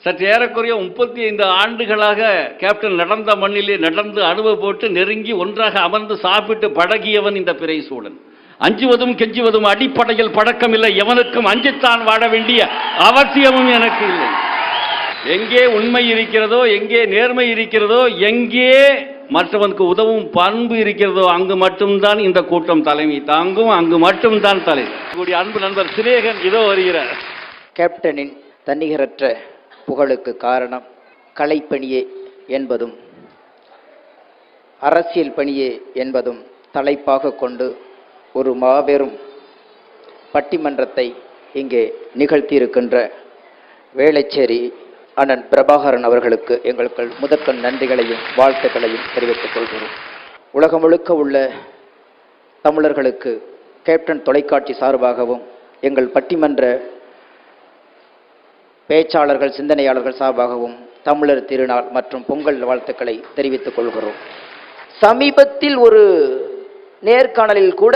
சற்று ஏறக்குறைய 35 ஆண்டுகளாக கேப்டன் நடந்த மண்ணிலே நடந்து அனுபவப்பட்டு நெருங்கி ஒன்றாக அமர்ந்து சாப்பிட்டு பழகியவன் இந்த பிறைசூடன். அஞ்சுவதும் கெஞ்சுவதும் அடிப்படையில் பழக்கம் இல்லை. எவனுக்கும் அஞ்சித்தான் வாழ வேண்டிய அவசியமும் எனக்கு இல்லை. எங்கே உண்மை இருக்கிறதோ, எங்கே நேர்மை இருக்கிறதோ, எங்கே மற்றவனுக்கு உதவும் பண்பு இருக்கிறதோ அங்கு மட்டும்தான் இந்த கூட்டம் தலைமை தாங்கும், அங்கு மட்டும்தான் தலை. அன்பு நண்பர் சினேகன் இதோ வருகிறார். கேப்டனின் தன்னிகரற்ற புகழுக்கு காரணம் கலைப்பணியே என்பதும் அரசியல் பணியே என்பதும் தலைப்பாக கொண்டு ஒரு மாபெரும் பட்டிமன்றத்தை இங்கே நிகழ்த்தியிருக்கின்ற வேளச்சேரி அண்ணன் பிரபாகரன் அவர்களுக்கு எங்களுக்கு முதற்கண் நன்றிகளையும் வாழ்த்துக்களையும் தெரிவித்துக் கொள்கிறோம். உலகம் முழுக்க உள்ள தமிழர்களுக்கு கேப்டன் தொலைக்காட்சி சார்பாகவும் எங்கள் பட்டிமன்ற பேச்சாளர்கள் சிந்தனையாளர்கள் சார்பாகவும் தமிழர் திருநாள் மற்றும் பொங்கல் வாழ்த்துக்களை தெரிவித்துக் கொள்கிறோம். சமீபத்தில் ஒரு நேர்காணலில் கூட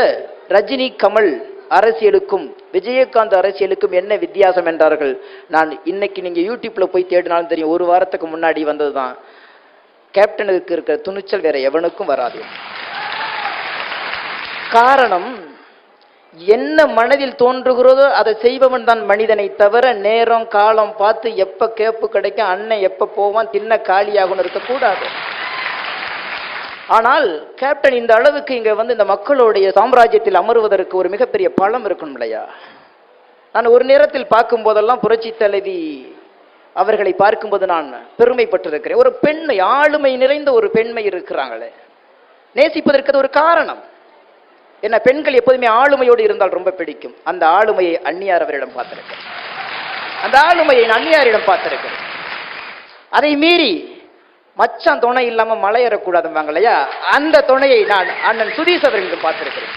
ரஜினி கமல் அரசியலுக்கும் விஜயகாந்த் அரசியலுக்கும் என்ன வித்தியாசம் என்றார்கள். நான் இன்னைக்கு நீங்க யூடியூப்ல போய் தேடினாலும் தெரியும், ஒரு வாரத்துக்கு முன்னாடி வந்ததுதான். கேப்டனுக்கு இருக்கிற துணிச்சல் வேற எவனுக்கும் வராது. காரணம், என்ன மனதில் தோன்றுகிறதோ அதை செய்பவன் தான் மனிதனை தவிர நேரம் காலம் பார்த்து எப்ப கேப்பு கிடைக்கும், அண்ணன் எப்ப போவான், தின்ன காலியாகணும் இருக்கக்கூடாது. ஆனால் கேப்டன் இந்த அளவுக்கு இங்க வந்து இந்த மக்களுடைய சாம்ராஜ்யத்தில் அமருவதற்கு ஒரு மிகப்பெரிய பலம் இருக்கணும் இல்லையா? நான் ஒரு நேரத்தில் பார்க்கும் போதெல்லாம் புரட்சி தலைவி அவர்களை பார்க்கும்போது நான் பெருமைப்பட்டிருக்கிறேன். ஒரு பெண்மை, ஆளுமை நிறைந்த ஒரு பெண்மை இருக்கிறாங்களே, நேசிப்பதற்கு அது ஒரு காரணம் என்ன? பெண்கள் எப்போதுமே ஆளுமையோடு இருந்தால் ரொம்ப பிடிக்கும். அந்த ஆளுமையை அந்நியார் அவரிடம் பார்த்திருக்கிறேன். அந்த ஆளுமையை அந்நியாரிடம் பார்த்திருக்கிறேன். அதை மீறி மச்சான் துணை இல்லாம மலையேறக்கூடாதுவாங்க இல்லையா, அந்த துணையை நான் அண்ணன் சுதீஷ் அவர்களிடம் பார்த்திருக்கிறேன்.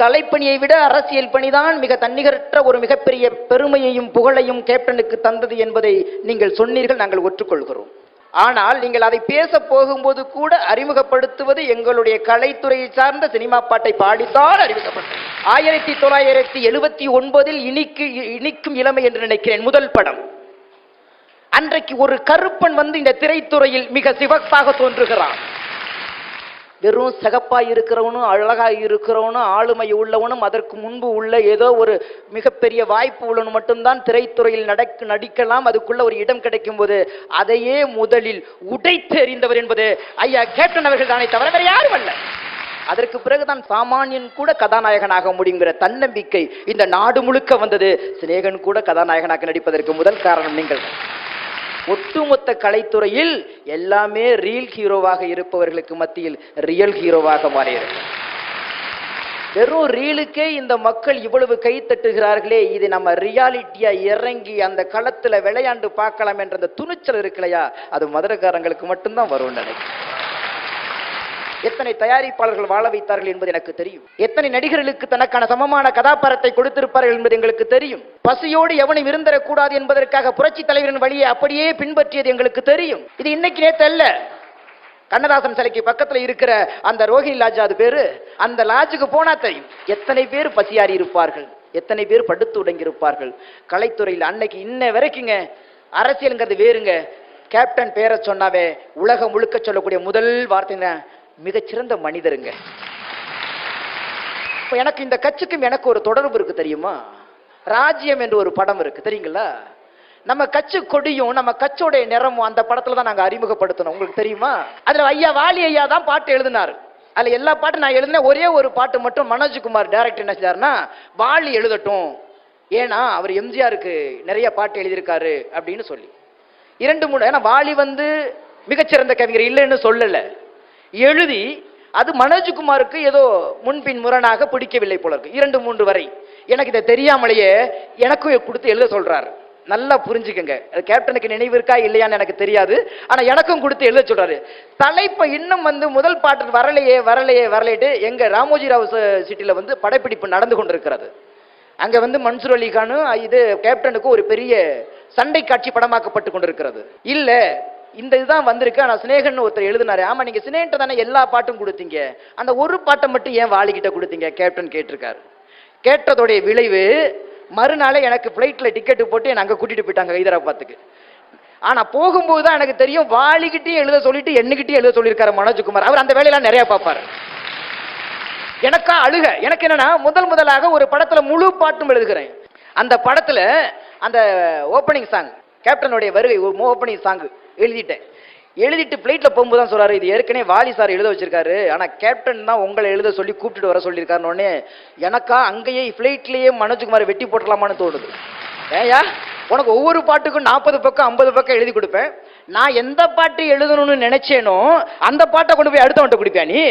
கலைப்பணியை விட அரசியல் பணிதான் மிக தன்னிகரற்ற ஒரு மிகப்பெரிய பெருமையையும் புகழையும் கேப்டனுக்கு தந்தது என்பதை நீங்கள் சொன்னீர்கள், நாங்கள் ஒற்றுக்கொள்கிறோம். ஆனால் நீங்கள் அதை பேச போகும்போது கூட அறிமுகப்படுத்துவது எங்களுடைய கலைத்துறையை சார்ந்த சினிமா பாட்டை பாடித்தான் அறிமுகப்படுத்தும். 1979 இனிக்கும் இளமை என்று நினைக்கிறேன் முதல் படம். அன்றைக்கு ஒரு கருப்பன் வந்து இந்த திரைத்துறையில் மிக சிவப்பாக தோன்றுகிறான். வெறும் சிகப்பாய் இருக்கிறவனும் அழகாய் இருக்கிறவனும் ஆளுமை உள்ளவனும் அதற்கு முன்பு உள்ள ஏதோ ஒரு மிகப்பெரிய வாய்ப்பு உள்ளவன் மட்டும்தான் திரைத்துறையில் நடிக்கலாம், அதுக்குள்ள ஒரு இடம் கிடைக்கும் போது அதையே முதலில் உடைத்தெறிந்தவர் என்பது ஐயா கேப்டன் அவர்கள் தானே தவிர வேற யாரும் அல்ல. அதற்கு பிறகுதான் சாமானியன் கூட கதாநாயகனாக முடியுங்கிற தன்னம்பிக்கை இந்த நாடு முழுக்க வந்தது. சினேகன் கூட கதாநாயகனாக நடிப்பதற்கு முதல் காரணம் நீங்கள். ஒட்டுமொத்த கலைத்துறையில் எல்லாமே ரீல் ஹீரோவாக இருப்பவர்களுக்கு மத்தியில் ரியல் ஹீரோவாக மாறியிருக்கு. வெறும் ரீலுக்கே இந்த மக்கள் இவ்வளவு கை தட்டுகிறார்களே, இது நம்ம ரியாலிட்டியா இறங்கி அந்த களத்துல விளையாண்டு பார்க்கலாம் என்ற அந்த துணிச்சல் இருக்கலையா, அது மதுரைக்காரங்களுக்கு மட்டும்தான் வரும் நினைக்கிறேன். எத்தனை தயாரிப்பாளர்கள் வாழ வைத்தார்கள் என்பது எனக்கு தெரியும். எத்தனை நடிகர்களுக்கு தனக்கான சமமான கதாபாத்திரத்தை கொடுத்திருப்பார்கள் என்பது எங்களுக்கு தெரியும். பசியோடு எவனும் இருந்தரக்கூடாது என்பதற்காக புரட்சி தலைவரின் வழியை அப்படியே பின்பற்றியது எங்களுக்கு தெரியும். இது இன்னைக்கு நேத்து அல்ல. கண்ணதாசன் சிலைக்கு பக்கத்துல இருக்கிற அந்த ரோஹிணி லாட்ஜ், அது பேரு, அந்த லாட்ஜுக்கு போனா தெரியும் எத்தனை பேர் பசியாறி இருப்பார்கள், எத்தனை பேர் படுத்து உடங்கி இருப்பார்கள். கலைத்துறையில் அன்னைக்கு இன்ன வரைக்குங்க அரசியலுங்கிறது வேறுங்க. கேப்டன் பேரை சொன்னாவே உலகம் முழுக்க சொல்லக்கூடிய முதல் வார்த்தைங்க மிகச்சிறந்த மனிதருங்க. எனக்கு இந்த கட்சிக்கும் எனக்கு ஒரு தொடர்பு இருக்கு தெரியுமா? ராஜ்யம் என்று ஒரு படம் இருக்கு தெரியுங்களா? நம்ம கட்சி கொடியும் நம்ம கட்சியோடைய நிறமும் அந்த படத்துல தான் நாங்க அறிமுகப்படுத்தணும். உங்களுக்கு தெரியுமா? அதுல ஐயா வாலி ஐயா தான் பாட்டு எழுதினார். அதுல எல்லா பாட்டும் நான் எழுதினேன். ஒரே ஒரு பாட்டு மட்டும் மனோஜ்குமார் டைரக்டர் என்ன செஞ்சாருன்னா, வாலி எழுதட்டும், ஏன்னா அவர் எம்ஜிஆருக்கு நிறைய பாட்டு எழுதியிருக்காரு அப்படின்னு சொல்லி 2-3. ஏன்னா வாலி வந்து மிகச்சிறந்த கவிஞர் இல்லைன்னு சொல்லல, எழுதி அது மனோஜ்குமாருக்கு ஏதோ முன்பின் முரணாக பிடிக்கவில்லை போல இருக்கு. 2-3 வரை எனக்கு இதை தெரியாமலேயே எனக்கும் கொடுத்து எழுத சொல்றாரு. நல்லா புரிஞ்சுக்கங்க, கேப்டனுக்கு நினைவு இருக்கா இல்லையான்னு எனக்கு தெரியாது, ஆனா எனக்கும் கொடுத்து எழுத சொல்றாரு. தலைப்பை இன்னும் வந்து முதல் பாட்டு வரலையே எங்க ராமோஜி ராவ் சிட்டில வந்து படப்பிடிப்பு நடந்து கொண்டிருக்கிறது. அங்க வந்து மன்சூர் அலிகானும் இது கேப்டனுக்கு ஒரு பெரிய சண்டை காட்சி படமாக்கப்பட்டு கொண்டிருக்கிறது. இல்ல இந்த இதுதான் வந்திருக்கு. ஆனா சினேகன் ஒருத்தர் எழுதினாரு, ஆமா நீங்க சினேகன் தானே எல்லா பாட்டும் கொடுத்தீங்க, அந்த ஒரு பாட்டை மட்டும் ஏன் வாலிகிட்ட கொடுத்தீங்க கேப்டன் கேட்டிருக்காரு. கேட்டதோடைய விளைவு மறுநாளே எனக்கு பிளைட்ல டிக்கெட்டு போட்டு என்ன அங்க கூட்டிட்டு போயிட்டாங்க ஹைதராபாத்துக்கு. ஆனா போகும்போது தான் எனக்கு தெரியும் வாளிகிட்டையும் எழுத சொல்லிட்டு எண்ணுகிட்டையும் எழுத சொல்லியிருக்காரு மனோஜ்குமார். அவர் அந்த வேலையெல்லாம் நிறைய பார்ப்பாரு. எனக்கா அழுக. எனக்கு என்னன்னா முதலாக ஒரு படத்துல முழு பாட்டும் எழுதுகிறேன். அந்த படத்துல அந்த ஓப்பனிங் சாங் கேப்டனுடைய வருகை ஓப்பனிங் சாங் எழுதிட்டு பிளைட்ல போகும்போது தான் சொல்றாரு, இது ஏற்கனவே வாலி சார் எழுத வச்சிருக்காரு, ஆனா கேப்டன் தான் உங்களை எழுத சொல்லி கூப்பிட்டுட்டு வர சொல்லியிருக்காருன்னு உடனே எனக்கா அங்கேயே பிளைட்லயே மனோஜ்குமார் வெட்டி போட்டலாமான்னு தோணுது. ஏயா உனக்கு ஒவ்வொரு பாட்டுக்கும் 40 பக்கம் 50 பக்கம் எழுதி கொடுப்பேன். நான் எந்த பாட்டு எழுதணும்னு நினைச்சேனோ அந்த பாட்டை கொண்டு போய் அடுத்தவன்ட்ட கொடுப்பியா நீ?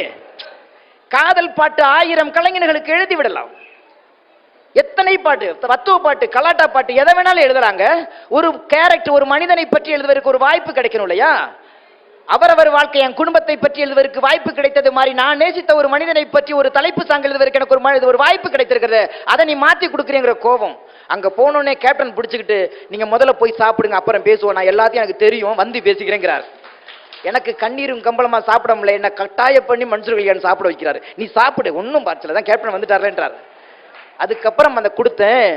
காதல் பாட்டு 1000 கலைஞர்களுக்கு எழுதி விடலாம். எத்தனை பாட்டு, தத்துவ பாட்டு, கலாட்டா பாட்டு, எதை வேணாலும் எழுதுறாங்க. ஒரு கேரக்டர், ஒரு மனிதனை பற்றி எழுதுவதற்கு ஒரு வாய்ப்பு கிடைக்கணும் இல்லையா? அவரவர் வாழ்க்கை, என் குடும்பத்தை பற்றி எழுதுவதற்கு வாய்ப்பு கிடைத்தது மாதிரி நான் நேசித்த ஒரு மனிதனை பற்றி ஒரு தலைப்பு சாங் எழுதுவதற்கு எனக்கு ஒரு வாய்ப்பு கிடைத்திருக்கிறது. அதை நீ மாத்தி கொடுக்குறீங்கிற கோபம். அங்க போனோடனே கேப்டன் பிடிச்சிக்கிட்டு நீங்க முதல்ல போய் சாப்பிடுங்க, அப்புறம் பேசுவோம், நான் எல்லாத்தையும் எனக்கு தெரியும், வந்து பேசிக்கிறேங்கிறார். எனக்கு கண்ணீரும் கம்பளமா சாப்பிட முடியல, என்ன கட்டாய பண்ணி மன்சூர் கல்யாணம் சாப்பிட வைக்கிறாரு. நீ சாப்பிடு, ஒன்னும் பார்ச்சல தான் கேப்டன் வந்துட்டாருன்றார். அதுக்கப்புறம் அந்த கொடுத்தேன்,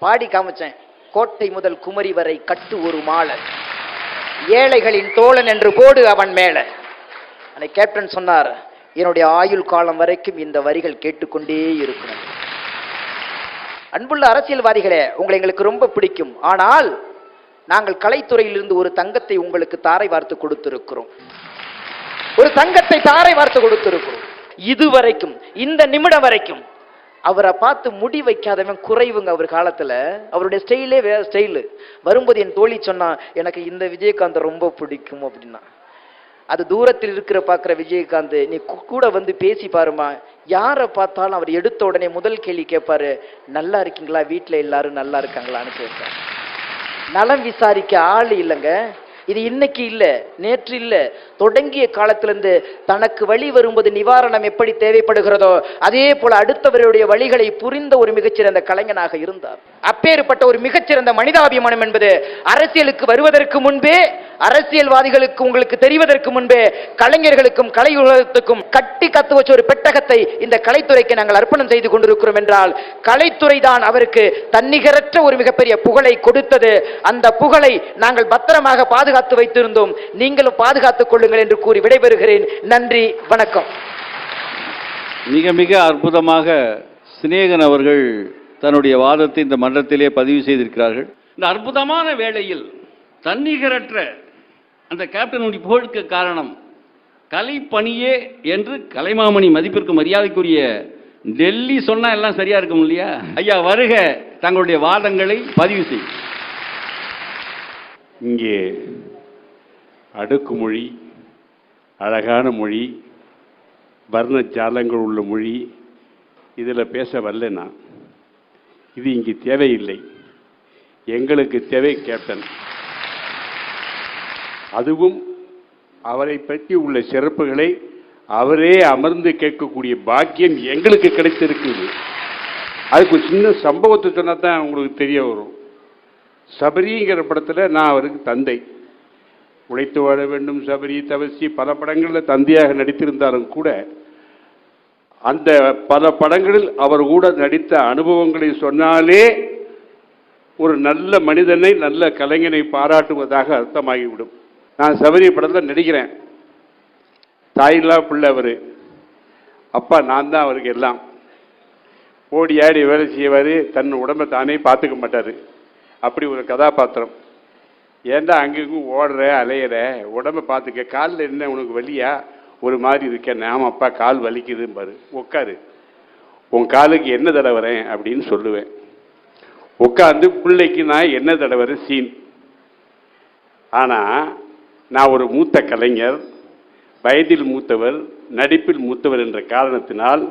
பாடி காமிச்சேன். கோட்டை முதல் குமரி வரை கட்டு ஒரு மாலை, ஏழைகளின் தோழன் என்று போடு அவன் மேல. அன்னைக்கு கேப்டன் சொன்னார், என்னுடைய ஆயுள் காலம் வரைக்கும் இந்த வரிகள் கேட்டுக்கொண்டே இருக்கணும். அன்புள்ள அரசியல்வாதிகளே, உங்களை எங்களுக்கு ரொம்ப பிடிக்கும். ஆனால் நாங்கள் கலைத்துறையிலிருந்து ஒரு தங்கத்தை உங்களுக்கு தாரை வார்த்து கொடுத்திருக்கிறோம். ஒரு தங்கத்தை தாரை வார்த்து கொடுத்திருக்கிறோம். இதுவரைக்கும் இந்த நிமிடம் வரைக்கும் அவரை பார்த்து முடி வைக்காதவன் குறைவுங்க. அவர் காலத்துல அவருடைய ஸ்டைலே வேற ஸ்டைலு. வரும்போது என் தோழி சொன்னா, எனக்கு இந்த விஜயகாந்த் ரொம்ப பிடிக்கும் அப்படின்னா. அது தூரத்தில் இருக்கிற பார்க்குற விஜயகாந்த், நீ கூட வந்து பேசி பாருமா. யாரை பார்த்தாலும் அவர் எடுத்த உடனே முதல் கேள்வி கேட்பாரு, நல்லா இருக்கீங்களா, வீட்டில் எல்லாரும் நல்லா இருக்காங்களான்னு கேட்பார். நலம் விசாரிக்க ஆள் இல்லைங்க. இது இன்னைக்கு இல்ல, நேற்று இல்ல, தொடங்கிய காலத்திலிருந்து தனக்கு வழி வரும்போது நிவாரணம் எப்படி தேவைப்படுகிறதோ அதே போல அடுத்தவருடைய வழிகளை புரிந்த ஒரு மிகச்சிறந்த கலைஞனாக இருந்தார். அப்பேற்பட்ட ஒரு மிகச்சிறந்த மனிதாபிமானம் என்பது அரசியலுக்கு வருவதற்கு முன்பே, அரசியல்வாதிகளுக்கு உங்களுக்கு தெரிவதற்கு முன்பே, கலைஞர்களுக்கும் கலை உலகத்துக்கும் கட்டி கத்து வச்ச ஒரு பெட்டகத்தை இந்த கலைத்துறைக்கு நாங்கள் அர்ப்பணம் செய்து கொண்டிருக்கிறோம் என்றால், கலைத்துறை தான் அவருக்கு தன்னிகரற்ற ஒரு மிகப்பெரிய புகழை கொடுத்தது. அந்த புகழை நாங்கள் பத்திரமாக பாதுகாத்து வைத்திருந்தோம். நீங்களும் பாதுகாத்துக் கொள்ளுங்கள் என்று கூறி விடைபெறுகிறேன். நன்றி, வணக்கம். மிக மிக அற்புதமாக சிநேகன் அவர்கள் தன்னுடைய வாதத்தை இந்த மன்றத்திலே பதிவு செய்திருக்கிறார்கள். இந்த அற்புதமான வேளையில் தன்னிகரற்ற அந்த கேப்டனுடைய புகழுக்கு காரணம் கலைப்பணியே என்று கலைமாமணி மதிப்பிற்கு மரியாதைக்குரிய டெல்லி சொன்னா எல்லாம் சரியா இருக்கும் இல்லையா? ஐயா வருக, தங்களுடைய வாதங்களை பதிவு செய்யும். இங்கே அடுக்குமொழி, அழகான மொழி, வர்ண ஜாலங்கள் உள்ள மொழி, இதில் பேச வரலனா இது இங்கே தேவையில்லை. எங்களுக்கு தேவை கேப்டன். அதுவும் அவரை பற்றி உள்ள சிறப்புகளை அவரே அமர்ந்து கேட்கக்கூடிய பாக்கியம் எங்களுக்கு கிடைத்திருக்குது. அதுக்கு ஒரு சின்ன சம்பவத்தை சொன்னா தான் உங்களுக்கு தெரிய வரும். சபரிங்கிற படத்தில் நான் அவருக்கு தந்தை. உழைத்து வாழ வேண்டும், சபரி, தவசி, பல படங்களில் தந்தையாக நடித்திருந்தாலும் கூட அந்த பல படங்களில் அவர் கூட நடித்த அனுபவங்களை சொன்னாலே ஒரு நல்ல மனிதனை, நல்ல கலைஞனை பாராட்டுவதாக அர்த்தமாகிவிடும். நான் சபரி படத்தில் நடிக்கிறேன். தாயில்லா பிள்ளை அவர், அப்பா நான் தான் அவருக்கு எல்லாம். ஓடி ஆடி வேலை செய்வார், தன் உடம்பை தானே பார்த்துக்க மாட்டார். அப்படி ஒரு கதாபாத்திரம். ஏன்டா அங்கேயும் ஓடுற அலையிற, உடம்பை பார்த்துக்க, காலில் என்ன உனக்கு வலியா, ஒரு மாதிரி இருக்கேன். ஆமாம் அப்பா கால் வலிக்குதுன்னு பாரு, உட்காரு, உன் காலுக்கு என்ன தடவறேன் அப்படின்னு சொல்லுவேன். உட்காந்து பிள்ளைக்கு நான் என்ன தடவற சீன். ஆனால் நான் ஒரு மூத்த கலைஞர், வயதில் மூத்தவர், நடிப்பில் மூத்தவர் என்ற காரணத்தினால்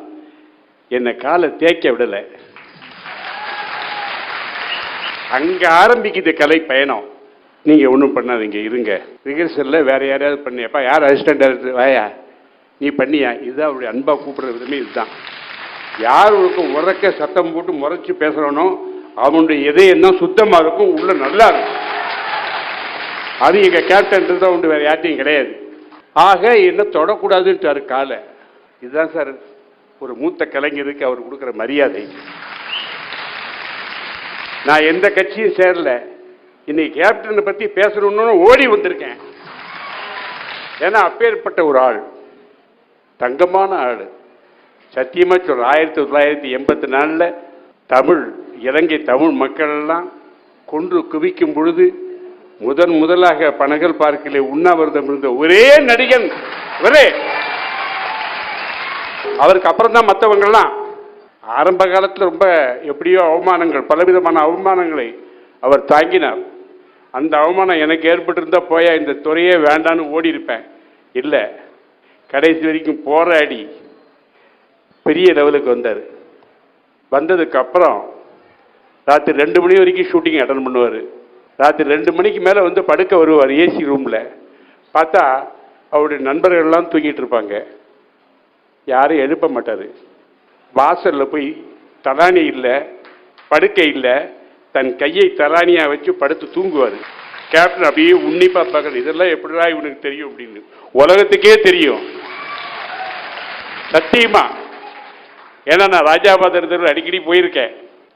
என்னை காலை தேய்க்க விடலை. அங்கே ஆரம்பிக்குது கலை பயணம். நீங்கள் ஒன்றும் பண்ணாதீங்க, இருங்க, ரிஹர்சலில் வேறு யாரையாவது பண்ணியப்பா, யார் அசிஸ்டன்ட் டைரக்டர் வாயா நீ பண்ணியா, இதுதான் அவருடைய அன்பாக கூப்பிட்ற விதமே இதுதான். யார் உறக்க சத்தம் போட்டு முறைச்சி பேசுகிறனோ அவனுடைய இதயம் தான் சுத்தமாக இருக்கும், உள்ள நல்லா இருக்கும். அது எங்கள் கேப்டன் தான் உண்டு, வேறு யார்ட்டையும் கிடையாது. ஆக என்ன தொடக்கூடாதுன்ட்டாரு காலை. இதுதான் சார் ஒரு மூத்த கலைஞருக்கு அவர் கொடுக்குற மரியாதை. நான் எந்த கட்சியும் சேரல, இன்னைக்கு கேப்டனை பத்தி பேசணும்னு ஓடி வந்திருக்கேன். ஏன்னா அப்பேற்பட்ட ஒரு ஆள், தங்கமான ஆள். சத்தியமா சொல்ற 1984 இலங்கை தமிழ் மக்கள் எல்லாம் கொன்று குவிக்கும் பொழுது முதலாக பனகல் பார்க்கிலே உண்ணாவிரதம் இருந்த ஒரே நடிகன் ஒரே. அவருக்கு அப்புறம் தான் மற்றவங்கள்லாம். ஆரம்ப காலத்தில் ரொம்ப எப்படியோ அவமானங்கள், பலவிதமான அவமானங்களை அவர் தாங்கினார். அந்த அவமானம் எனக்கு ஏற்பட்டிருந்தா போயா இந்த துறையே வேண்டான்னு ஓடி இருப்பேன். இல்லை, கடைசி வரைக்கும் போராடி பெரிய லெவலுக்கு வந்தார். வந்ததுக்கு அப்புறம் ராத்திரி 2 மணி வரைக்கும் ஷூட்டிங் அட்டன் பண்ணுவார். ராத்திரி 2 மணிக்கு மேலே வந்து படுக்க வருவார் ஏசி ரூமில். பார்த்தா அவருடைய நண்பர்கள்லாம் தூங்கிட்டு இருப்பாங்க. யாரும் எழுப்ப மாட்டார். வாசலில் போய் தலானி இல்லை, படுக்கை இல்லை, தன் கையை தலானியாக வச்சு படுத்து தூங்குவார். கேப்டன் அப்படியே உன்னிப்பாக பார்க்கணும், இதெல்லாம் எப்படிடா இவனுக்கு தெரியும் அப்படின்னு. உலகத்துக்கே தெரியும் சத்தியமா. ஏன்னா நான் ராஜாபாதத்தில் அடிக்கடி போயிருக்கேன்.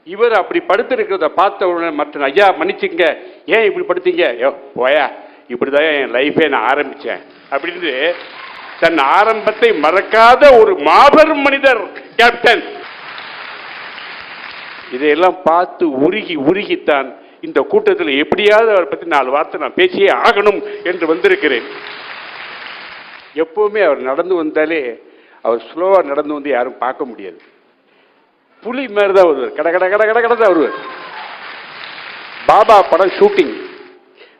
இவர் அப்படி படுத்திருக்கிறத பார்த்த உடனே மற்ற ஐயா மன்னிச்சுங்க, ஏன் இப்படி படுத்தீங்க? போயா, இப்படிதான் என் லைஃபே நான் ஆரம்பிச்சேன் அப்படின்னு தன் ஆரம்பத்தை மறக்காத ஒரு மாபெரும் மனிதர் கேப்டன். இதையெல்லாம் பார்த்து உருகித்தான் இந்த கூட்டத்தில் எப்படியாவது அவரை பற்றி 4 வார்த்தை நான் பேசியே ஆகணும் என்று வந்திருக்கிறேன். எப்பவுமே அவர் நடந்து வந்தாலே, அவர் ஸ்லோவா நடந்து வந்து யாரும் பார்க்க முடியாது. புலி மாதிரி தான் வருவார், கட கட கட கட கட தான் வருவார். பாபா படம் ஷூட்டிங்,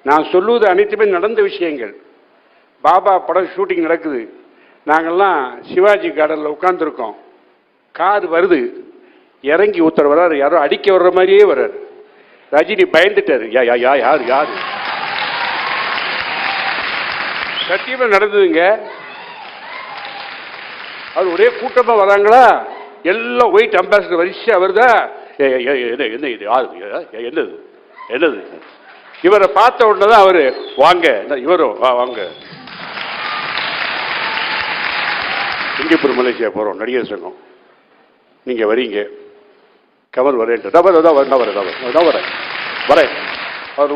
நான் சொல்லுவது அனைத்துமே நடந்த விஷயங்கள். பாபா படம் ஷூட்டிங் நடக்குது. நாங்கள்லாம் சிவாஜி கார்டனில் உட்காந்துருக்கோம். கார் வருது, இறங்கி ஒருத்தர் வர்றாரு, யாரோ அடிக்க வர்ற மாதிரியே வர்றாரு. ரஜினி பயந்துட்டாரு. யார் சத்தியமா நடந்ததுங்க. அவர் ஒரே கூட்டமா வராங்களா, எல்லாம் ஒயிட் அம்பாசிடர் வரிசையா வருதா. என்னது இவரை பார்த்த உடனே தான் அவரு வாங்க, இவரும் வாங்க, சிங்கப்பூர் மலேசியா போறோம் நடிகர் சங்கம், நீங்க வரீங்க, கமல் வரேன். அவர்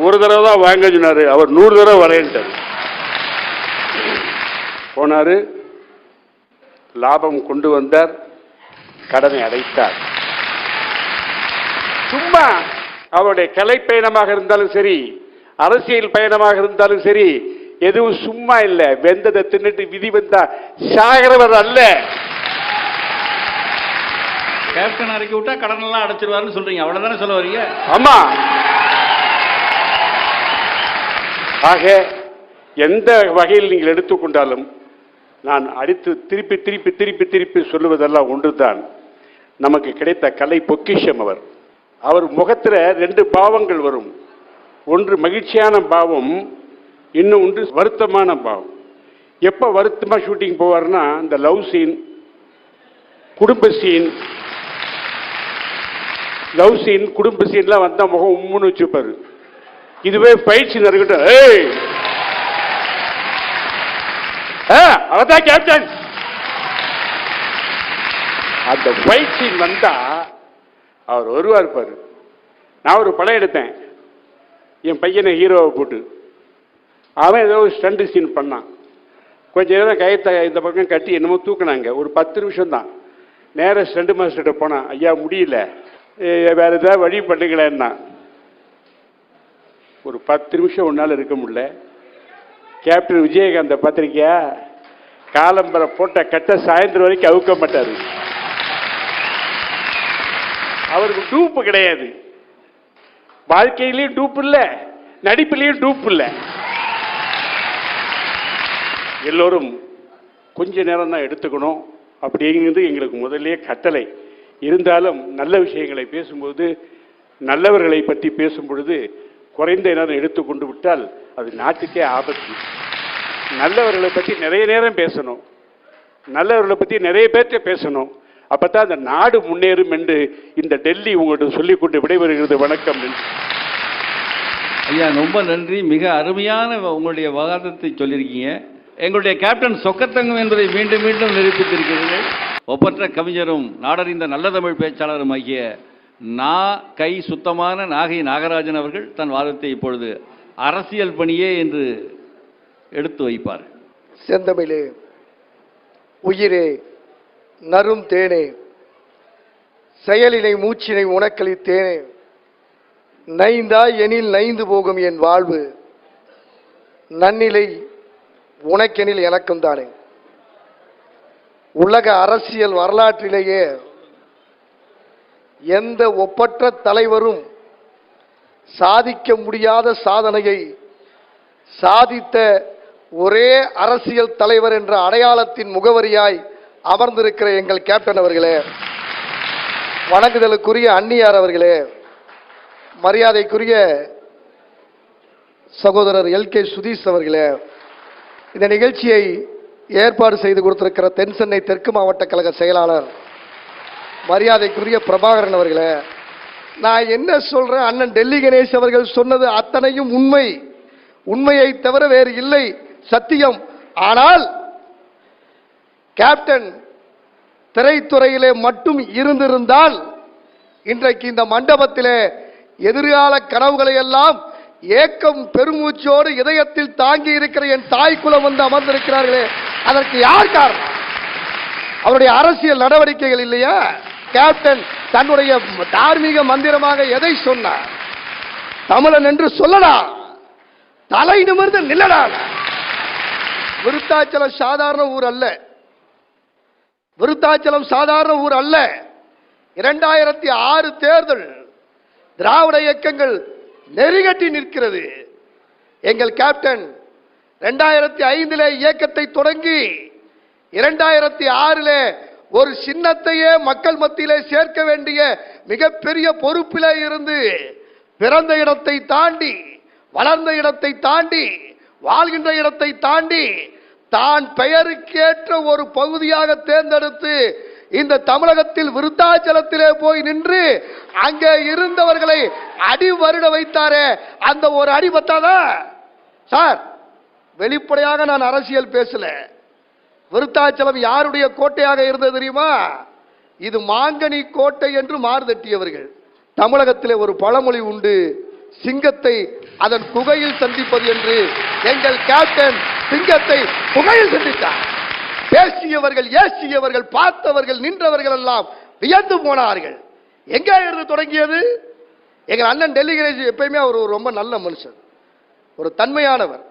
ஒரு தடவை தான் வாங்க சொன்னாரு, அவர் 100 தடவை வரேன்ட்டார். போனாரு, லாபம் கொண்டு வந்தார், கடனை அடைத்தார். சும்மா அவருடைய கலை பயணமாக இருந்தாலும் சரி, அரசியல் பயணமாக இருந்தாலும் சரி, எதுவும் சும்மா இல்லை. வெந்ததை தின்னுட்டு விதி வந்தா சாகிறவர் அல்ல. கேப்டன் அறிக்கை விட்டா கடன் எல்லாம் அடைச்சிருவாருன்னு சொல்றீங்க, அவ்வளவுதானே சொல்ல வரீங்க? ஆமா. ஆக எந்த வகையில் நீங்கள் எடுத்துக்கொண்டாலும் நான் அடித்து திருப்பி திருப்பி திருப்பி திருப்பி சொல்லுவதெல்லாம் ஒன்றுதான், நமக்கு கிடைத்த கலை பொக்கிஷம் அவர். அவர் முகத்தில் 2 பாவங்கள் வரும். ஒன்று மகிழ்ச்சியான பாவம், இன்னும் ஒன்று வருத்தமான பாவம். எப்போ வருத்தமா ஷூட்டிங் போவார்னா, இந்த லவ் சீன், குடும்ப சீன், குடும்ப சீன்லாம் வந்தா முகம் உம்முன்னு வச்சுப்பாரு. இதுவே ஃபைட் சீன் இருக்கட்டும், அவர்தான் கேப்டன். அந்த ஃபைட் சீன் வந்தா அவர் வருவார் பாரு. நான் ஒரு படம் எடுத்தேன், என் பையனை ஹீரோவை போட்டு. அவன் ஏதோ ஸ்டண்ட் சீன் பண்ணான். கொஞ்சம் நேரம் கையத்தை இந்த பக்கம் கட்டி என்னமோ தூக்குனாங்க. ஒரு 10 நிமிஷம் தான். நேராக ஸ்டண்ட் மாஸ்டர்கிட்ட போனான், ஐயா முடியல, வேற ஏதாவது வழி பண்ணுங்களேன்னா. ஒரு 10 நிமிஷம் ஒன்னால இருக்க முடியல. கேப்டன் விஜயகாந்த் பத்திரிக்கையா, காலம்பரை போட்ட கட்ட சாயந்தரம் வரைக்கும் அவுக்க மாட்டாரு. அவருக்கு டூப்பு கிடையாது. வாழ்க்கையிலையும் டூப் இல்லை, நடிப்பிலையும் டூப் இல்லை. எல்லோரும் கொஞ்ச நேரம் தான் எடுத்துக்கணும் அப்படிங்கிறது எங்களுக்கு முதலே கட்டளை. இருந்தாலும் நல்ல விஷயங்களை பேசும்போது, நல்லவர்களை பற்றி பேசும் பொழுது குறைந்த நேரம் எடுத்துக்கொண்டு விட்டால் அது நாட்டுக்கே ஆபத்து. நல்லவர்களை பற்றி நிறைய நேரம் பேசணும், நல்லவர்களை பற்றி நிறைய பேர்கிட்ட பேசணும். அப்பதான் அந்த நாடு முன்னேறும் என்று இந்த டெல்லி உங்கள்கிட்ட சொல்லிக்கொண்டு விடைபெறுகிறது. வணக்கம். ஐயா ரொம்ப நன்றி, மிக அருமையான உங்களுடைய வாதத்தை சொல்லியிருக்கீங்க. எங்களுடைய கேப்டன் சொக்கத்தங்கம் என்பதை மீண்டும் மீண்டும் நிரூபித்திருக்கிறது. ஒப்பற்ற கவிஞரும் நாடறிந்த நல்ல தமிழ் பேச்சாளரும் ஆகிய கை சுத்தமான நாகை நாகராஜன் அவர்கள் தன் வாதத்தை இப்பொழுது அரசியல் பணியே என்று எடுத்து வைப்பார். செந்தமிழே, உயிரே, நரும் தேனே, செயலினை மூச்சினை உனக்களித்தேனே, நைந்தாய் எனில் நைந்து போகும் என் வாழ்வு, நன்னிலை உனக்கெனில் எனக்கும் தானே. உலக அரசியல் வரலாற்றிலேயே எந்த ஒப்பற்ற தலைவரும் சாதிக்க முடியாத சாதனையை சாதித்த ஒரே அரசியல் தலைவர் என்ற அடையாளத்தின் முகவரியாய் அமர்ந்திருக்கிற எங்கள் கேப்டன் அவர்களே, வணங்குதலுக்குரிய அன்னியார் அவர்களே, மரியாதைக்குரிய சகோதரர் LK சுதீஷ் அவர்களே, இந்த நிகழ்ச்சியை ஏற்பாடு செய்து கொடுத்திருக்கிற தென் சென்னை தெற்கு மாவட்ட கழக செயலாளர் மரியாதைக்குரிய பிரபாகரன் அவர்களே, நான் என்ன சொல்றேன், அண்ணன் டெல்லி கணேஷ் அவர்கள் சொன்னது அத்தனையும் உண்மை, உண்மையை தவிர வேறு இல்லை, சத்தியம். ஆனால் கேப்டன் திரைத்துறையிலே மட்டும் இருந்திருந்தால் இன்றைக்கு இந்த மண்டபத்திலே எதிர்கால கனவுகளை எல்லாம் ஏக்கம் பெருமூச்சோடு இதயத்தில் தாங்கி இருக்கிற என் தாய் குலம் வந்து அமர்ந்திருக்கிறார்களே, அதற்கு யார் காரணம்? அவருடைய அரசியல் நடவடிக்கைகள் இல்லையா? கேப்டன் தன்னுடைய தார்மீக மந்திரமாக எதை சொன்னார்? தமிழன் என்று சொல்லடா, தலை நிமிர்ந்து நில்லடா. விருத்தாச்சலம் சாதாரண ஊர் அல்ல, விருத்தாச்சலம் சாதாரண ஊர் அல்ல. 2006 தேர்தல் திராவிட இயக்கங்கள் நெறிகட்டி நிற்கிறது. எங்கள் கேப்டன் 2005 இயக்கத்தை தொடங்கி 2006 ஒரு சின்னத்தையே மக்கள் மத்தியிலே சேர்க்க வேண்டிய மிகப்பெரிய பொறுப்பிலே இருந்து பிறந்த இடத்தை தாண்டி, வளர்ந்த இடத்தை தாண்டி, வாழ்கின்ற இடத்தை தாண்டி தான் பெயருக்கேற்ற ஒரு பகுதியாக தேர்ந்தெடுத்து இந்த தமிழகத்தில் விருத்தாச்சலத்திலே போய் நின்று அங்கே இருந்தவர்களை அடி வருட வைத்தாரே, அந்த ஒரு அடி பத்தாதா சார்? வெளிப்படையாக நான் அரசியல் பேசல. விருத்தாச்சலம் யாருடைய கோட்டையாக இருந்தது தெரியுமா? இது மாங்கனி கோட்டை என்று மாறுதட்டியவர்கள். தமிழகத்திலே ஒரு பழமொழி உண்டு, சிங்கத்தை அதன் குகையில் சந்திப்பது என்று. எங்கள் கேப்டன் சிங்கத்தை குகையில் சந்தித்தார். பேசியவர்கள், ஏசியவர்கள், பார்த்தவர்கள், நின்றவர்கள் எல்லாம் வியந்து போனார்கள். எங்கே இருந்து தொடங்கியது? எங்கள் அண்ணன் டெல்லி கணேஷ் எப்பயுமே அவர் ரொம்ப நல்ல மனுஷன், ஒரு தன்மையானவர்.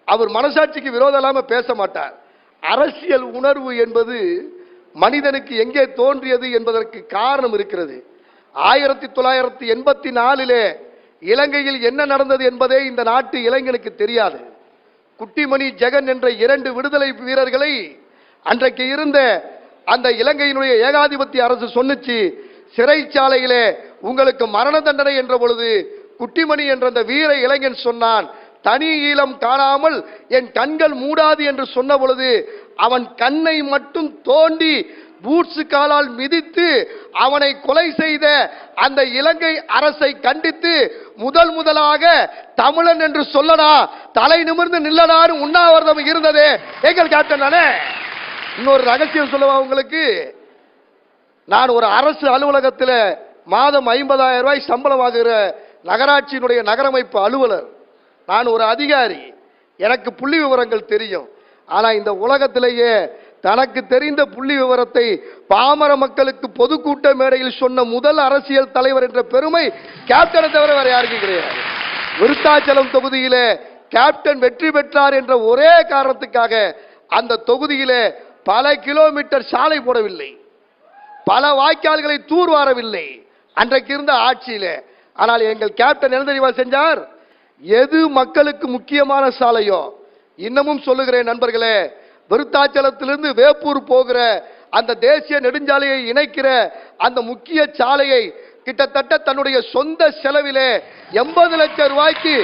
அவர் மனசாட்சிக்கு விரோதம் இல்லாமல் பேச மாட்டார். அரசியல் உணர்வு என்பது மனிதனுக்கு எங்கே தோன்றியது என்பதற்கு காரணம் இருக்கிறது. 1984 இலங்கையில் என்ன நடந்தது என்பதே இந்த நாட்டு இளைஞனுக்கு தெரியாது. குட்டிமணி, ஜெகன் என்ற 2 விடுதலை வீரர்களை அன்றைக்கு இருந்த அந்த இலங்கையினுடைய ஏகாதிபத்திய அரசு சொன்னிச்சு, சிறைச்சாலையிலே உங்களுக்கு மரண தண்டனை என்ற பொழுது குட்டிமணி என்ற அந்த வீர இளைஞன் சொன்னான், தனி ஈழம் காணாமல் என் கண்கள் மூடாது என்று சொன்ன பொழுது அவன் கண்ணை மட்டும் தோண்டி பூட்ஸ் காலால் மிதித்து அவனை கொலை செய்த அந்த இலங்கை அரசை கண்டித்து முதலாக தமிழன் என்று சொல்லடா, தலை நிமிர்ந்து நில்லடான்னு உண்ணாவிரதம் இருந்ததே எங்கள் கேப்டன் தானே. இன்னொரு ரகசியம் சொல்லவா உங்களுக்கு? நான் ஒரு அரசு அலுவலகத்தில் மாதம் 50,000 ரூபாய் சம்பளம் வாங்குகிற நகராட்சியினுடைய நகரமைப்பு அலுவலர். நான் ஒரு அதிகாரி, எனக்கு புள்ளி விவரங்கள் தெரியும். ஆனா இந்த உலகத்திலேயே தனக்கு தெரிந்த புள்ளி விவரத்தை பாமர மக்களுக்கு பொதுக்கூட்ட மேடையில் சொன்ன முதல் அரசியல் தலைவர் என்ற பெருமை கேப்டனை தவிர வேற யாருக்கும் கிடையாது. விருத்தாச்சலம் தொகுதியிலே கேப்டன் வெற்றி பெற்றார் என்ற ஒரே காரணத்துக்காக அந்த தொகுதியிலே பல கிலோமீட்டர் சாலை போடவில்லை, பல வாய்க்கால்களை தூர்வாரவில்லை அன்றைக்கு இருந்த ஆட்சியிலே. ஆனால் எங்கள் கேப்டன் என்ன தெரியுமா செஞ்சார்? எது மக்களுக்கு முக்கியமான சாலையோ, இன்னமும் சொல்லுகிறேன் நண்பர்களே, விருத்தாச்சலத்திலிருந்து வேப்பூர் போகிற அந்த தேசிய நெடுஞ்சாலையை இணைக்கிற அந்த முக்கிய சாலையை கிட்டத்தட்ட தன்னுடைய சொந்த செலவிலே 80 லட்சம் ரூபாய்க்கு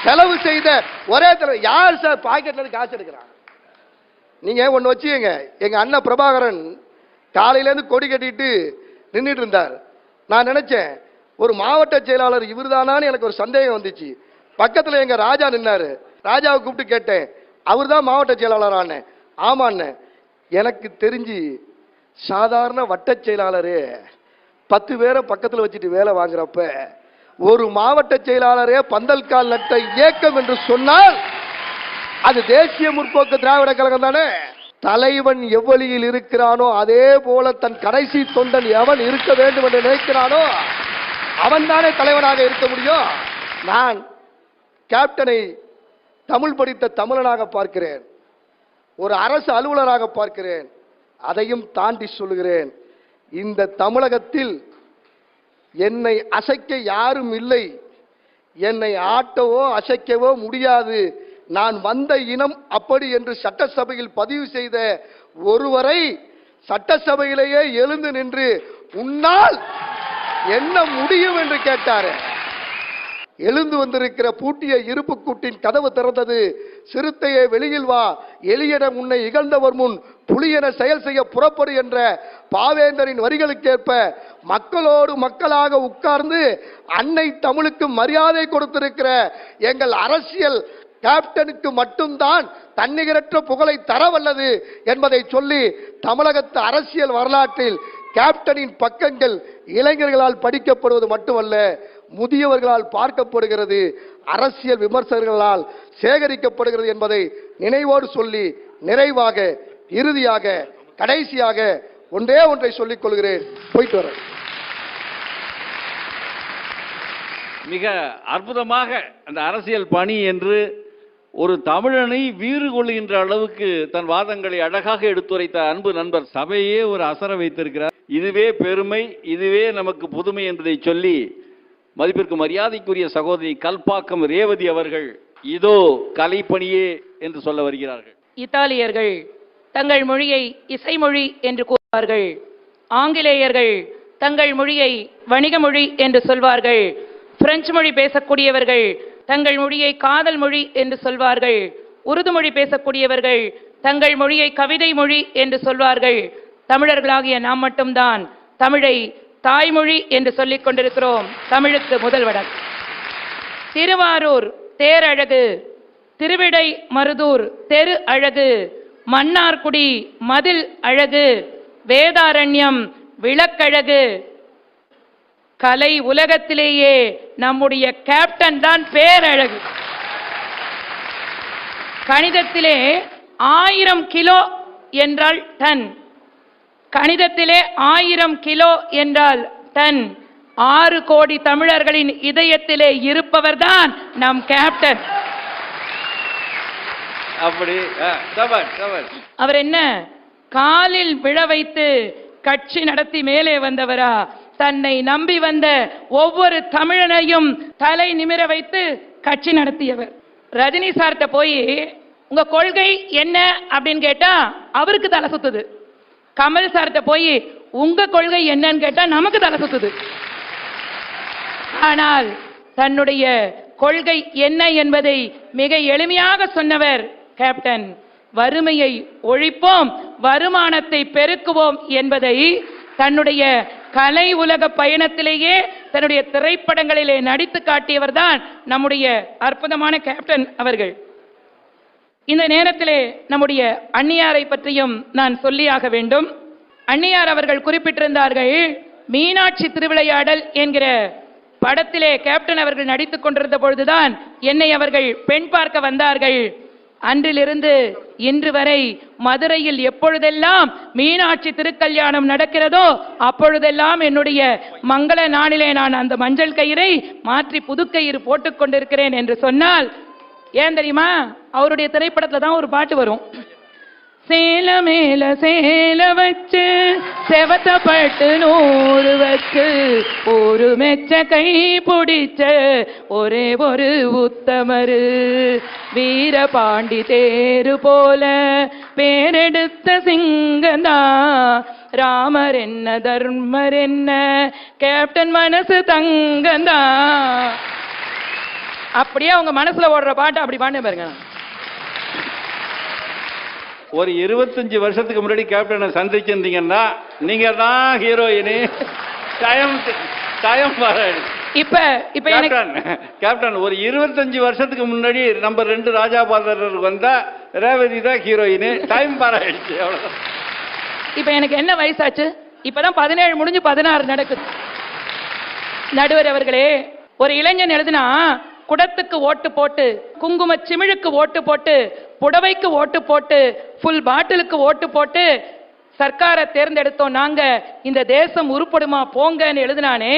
செலவு செய்த ஒரே தலைவர் யார் சார்? பாக்கெட்ல இருந்து காசு எடுக்கிறாங்க. நீங்க ஒண்ணு வச்சுக்கங்க, எங்க அண்ணன் பிரபாகரன் காலையிலேருந்து கொடி கட்டிட்டு நின்றுட்டு இருந்தார். நான் நினைச்சேன் ஒரு மாவட்ட செயலாளர் இவர்தானான்னு எனக்கு ஒரு சந்தேகம் வந்துச்சு. பக்கத்தில் எங்க ராஜா நின்னாரு. ராஜாவை கூப்பிட்டு கேட்டேன், அவர் தான் மாவட்ட செயலாளரான? ஆமாண்ண. எனக்கு தெரிஞ்சு சாதாரண வட்ட செயலாளரு 10 பேரை பக்கத்தில் வச்சுட்டு வேலை வாங்குறப்ப ஒரு மாவட்ட செயலாளரே பந்தல்கால் நட்ட இயக்கம் என்று சொன்னால் அது தேசிய முற்போக்கு திராவிட கழகம் தானே. தலைவன் எவ்வழியில் இருக்கிறானோ அதே போல தன் கடைசி தொண்டன் எவன் இருக்க வேண்டும் என்று நினைக்கிறானோ அவன் தானே தலைவனாக இருக்க முடியும். நான் கேப்டனை தமிழ் படித்த தமிழனாக பார்க்கிறேன், ஒரு அரசு அலுவலராக பார்க்கிறேன். அதையும் தாண்டி சொல்லுகிறேன், இந்த தமிழகத்தில் என்னை அசைக்க யாரும் இல்லை, என்னை ஆட்டவோ அசைக்கவோ முடியாது, நான் வந்த இனம் அப்படி என்று சட்டசபையில் பதிவு செய்த ஒருவரை சட்டசபையிலேயே எழுந்து நின்று உன்னால் என்ன முடியும் என்று கேட்டார். எழுந்து வந்திருக்கிற பூட்டிய இருப்பு கூட்டின் கதவு திறந்தது. சிறுத்தையை வெளியில் வா, எளியன உன்னை இகழ்ந்தவர் முன் புலியென செயல் செய்ய புறப்படு என்ற பாவேந்தரின் வரிகளுக்கேற்ப மக்களோடு மக்களாக உட்கார்ந்து அன்னை தமிழுக்கு மரியாதை கொடுத்திருக்கிற எங்கள் அரசியல் கேப்டனுக்கு மட்டும்தான் தன்னிகரற்ற புகழை தரவல்லது என்பதை சொல்லி தமிழகத்து அரசியல் வரலாற்றில் கேப்டனின் பக்கங்கள் இளைஞர்களால் படிக்கப்படுவது மட்டுமல்ல, முதியவர்களால் பார்க்கப்படுகிறது, அரசியல் விமர்சகர்களால் சேகரிக்கப்படுகிறது என்பதை நினைவோடு சொல்லி நிறைவாக இறுதியாக கடைசியாக ஒன்றே ஒன்றை சொல்லிக் கொள்கிறேன். போயிட்டு வரேன். மிக அற்புதமாக அந்த அரசியல் பணி என்று ஒரு தமிழனை வீறு கொள்கின்ற அளவுக்கு தன் வாதங்களை அழகாக எடுத்துரைத்த அன்பு நண்பர் சபையே ஒரு அசர வைத்திருக்கிறார். இதுவே பெருமை, இதுவே நமக்கு புதுமை என்பதை சொல்லி மதிப்பிற்கு மரியாதைக்குரிய சகோதரி கல்பாக்கம் ரேவதி அவர்கள் இதோ கலைப்பணியே என்று சொல்ல வருகிறார்கள். இத்தாலியர்கள் தங்கள் மொழியை இசைமொழி என்று கூறுவார்கள், ஆங்கிலேயர்கள் தங்கள் மொழியை வணிக மொழி என்று சொல்வார்கள், பிரெஞ்சு மொழி பேசக்கூடியவர்கள் தங்கள் மொழியை காதல் மொழி என்று சொல்வார்கள், உருது மொழி பேசக்கூடியவர்கள் தங்கள் மொழியை கவிதை மொழி என்று சொல்வார்கள். தமிழர்களாகிய நாம் மட்டும்தான் தமிழை தாய்மொழி என்று சொல்லிக் கொண்டிருக்கிறோம். தமிழுக்கு முதல் வடம். திருவாரூர் தேரழகு, திருவிடை மருதூர் தெரு அழகு, மன்னார்குடி மதில் அழகு, வேதாரண்யம் விளக்கழகு. கலை உலகத்திலேயே நம்முடைய கேப்டன் தான் பேரழகு. கணிதத்திலே 1000 கிலோ என்றால் டன், கணிதத்திலே 1000 கிலோ என்றால் டன். 6 கோடி தமிழர்களின் இதயத்திலே இருப்பவர் தான் நம் கேப்டன். அப்படி அவர் என்ன காலில் விழ வைத்து கட்சி நடத்தி மேலே வந்தவரா? தன்னை நம்பி வந்த ஒவ்வொரு தமிழனையும் தலை நிமிர வைத்து கட்சி நடத்தியவர். ரஜினி சார்ட்ட போய் உங்க கொள்கை என்ன அப்படின்னு கேட்டா அவருக்கு தலை சுத்துது. கமல் சார்ட்ட போய் உங்க கொள்கை என்னன்னு கேட்டா நமக்கு தலை சுத்துது. ஆனால் தன்னுடைய கொள்கை என்ன என்பதை மிக எளிமையாக சொன்னவர் கேப்டன். வறுமையை ஒழிப்போம், வருமானத்தை பெருக்குவோம் என்பதை தன்னுடைய கலை உலக பயணத்திலேயே தன்னுடைய திரைப்படங்களிலே நடித்து காட்டியவர் தான் நம்முடைய அற்புதமான கேப்டன் அவர்கள். இந்த நேரத்திலே நம்முடைய அன்னியாரை பற்றியும் நான் சொல்லியாக வேண்டும். அன்னியார் அவர்கள் குறிப்பிட்டிருந்தார்கள், மீனாட்சி திருவிளையாடல் என்கிற படத்திலே கேப்டன் அவர்கள் நடித்துக் கொண்டிருந்த பொழுதுதான் என்னை அவர்கள் பெண் பார்க்க வந்தார்கள். அன்றிலிருந்து இன்று வரை மதுரையில் எப்பொழுதெல்லாம் மீனாட்சி திருக்கல்யாணம் நடக்கிறதோ அப்பொழுதெல்லாம் என்னுடைய மங்கள நாளிலே நான் அந்த மஞ்சள் கயிறை மாற்றி புதுக்கயிறு போட்டுக் கொண்டிருக்கிறேன் என்று சொன்னால் ஏன் தெரியுமா? அவருடைய திரைப்படத்துல தான் ஒரு பாட்டு வரும். சேல மேல சேல வச்சு செவத்தப்பட்டு 100 வச்சு ஒரு மெச்ச கை பிடிச்ச ஒரே ஒரு உத்தமரு, வீரபாண்டி தேரு போல பேரெடுத்த சிங்கந்தா, ராமர் என்ன தர்மர் என்ன கேப்டன் மனசு தங்கந்தா. அப்படியே அவங்க மனசுல ஓடுற பாட்டு அப்படி பாட்டு பாருங்க. ஒரு 25 வருஷத்துக்கு முன்னாடி கேப்டனை சந்திச்சிருந்தீங்கன்னா நீங்க தான் ஹீரோயினு. இப்ப கேப்டன் ஒரு 25 வருஷத்துக்கு முன்னாடி நம்பர் 2 ராஜாபாதர் வந்தா ரேவதி தான் ஹீரோயினு. டைம் பாராயிடுச்சு. இப்ப எனக்கு என்ன வயசாச்சு? இப்பதான் 17 முடிஞ்சு 16 நடக்குது. நடுவர் அவர்களே, ஒரு இளைஞன் எழுதினா குடத்துக்கு ஓட்டு போட்டு, குங்கும சிமிழுக்கு ஓட்டு போட்டு, புடவைக்கு ஓட்டு போட்டு, ஃபுல் பாட்டிலுக்கு ஓட்டு போட்டு சர்க்காரை தேர்ந்தெடுத்தோம் நாங்க, இந்த தேசம் உருப்படுமா போங்கன்னு எழுதினானே,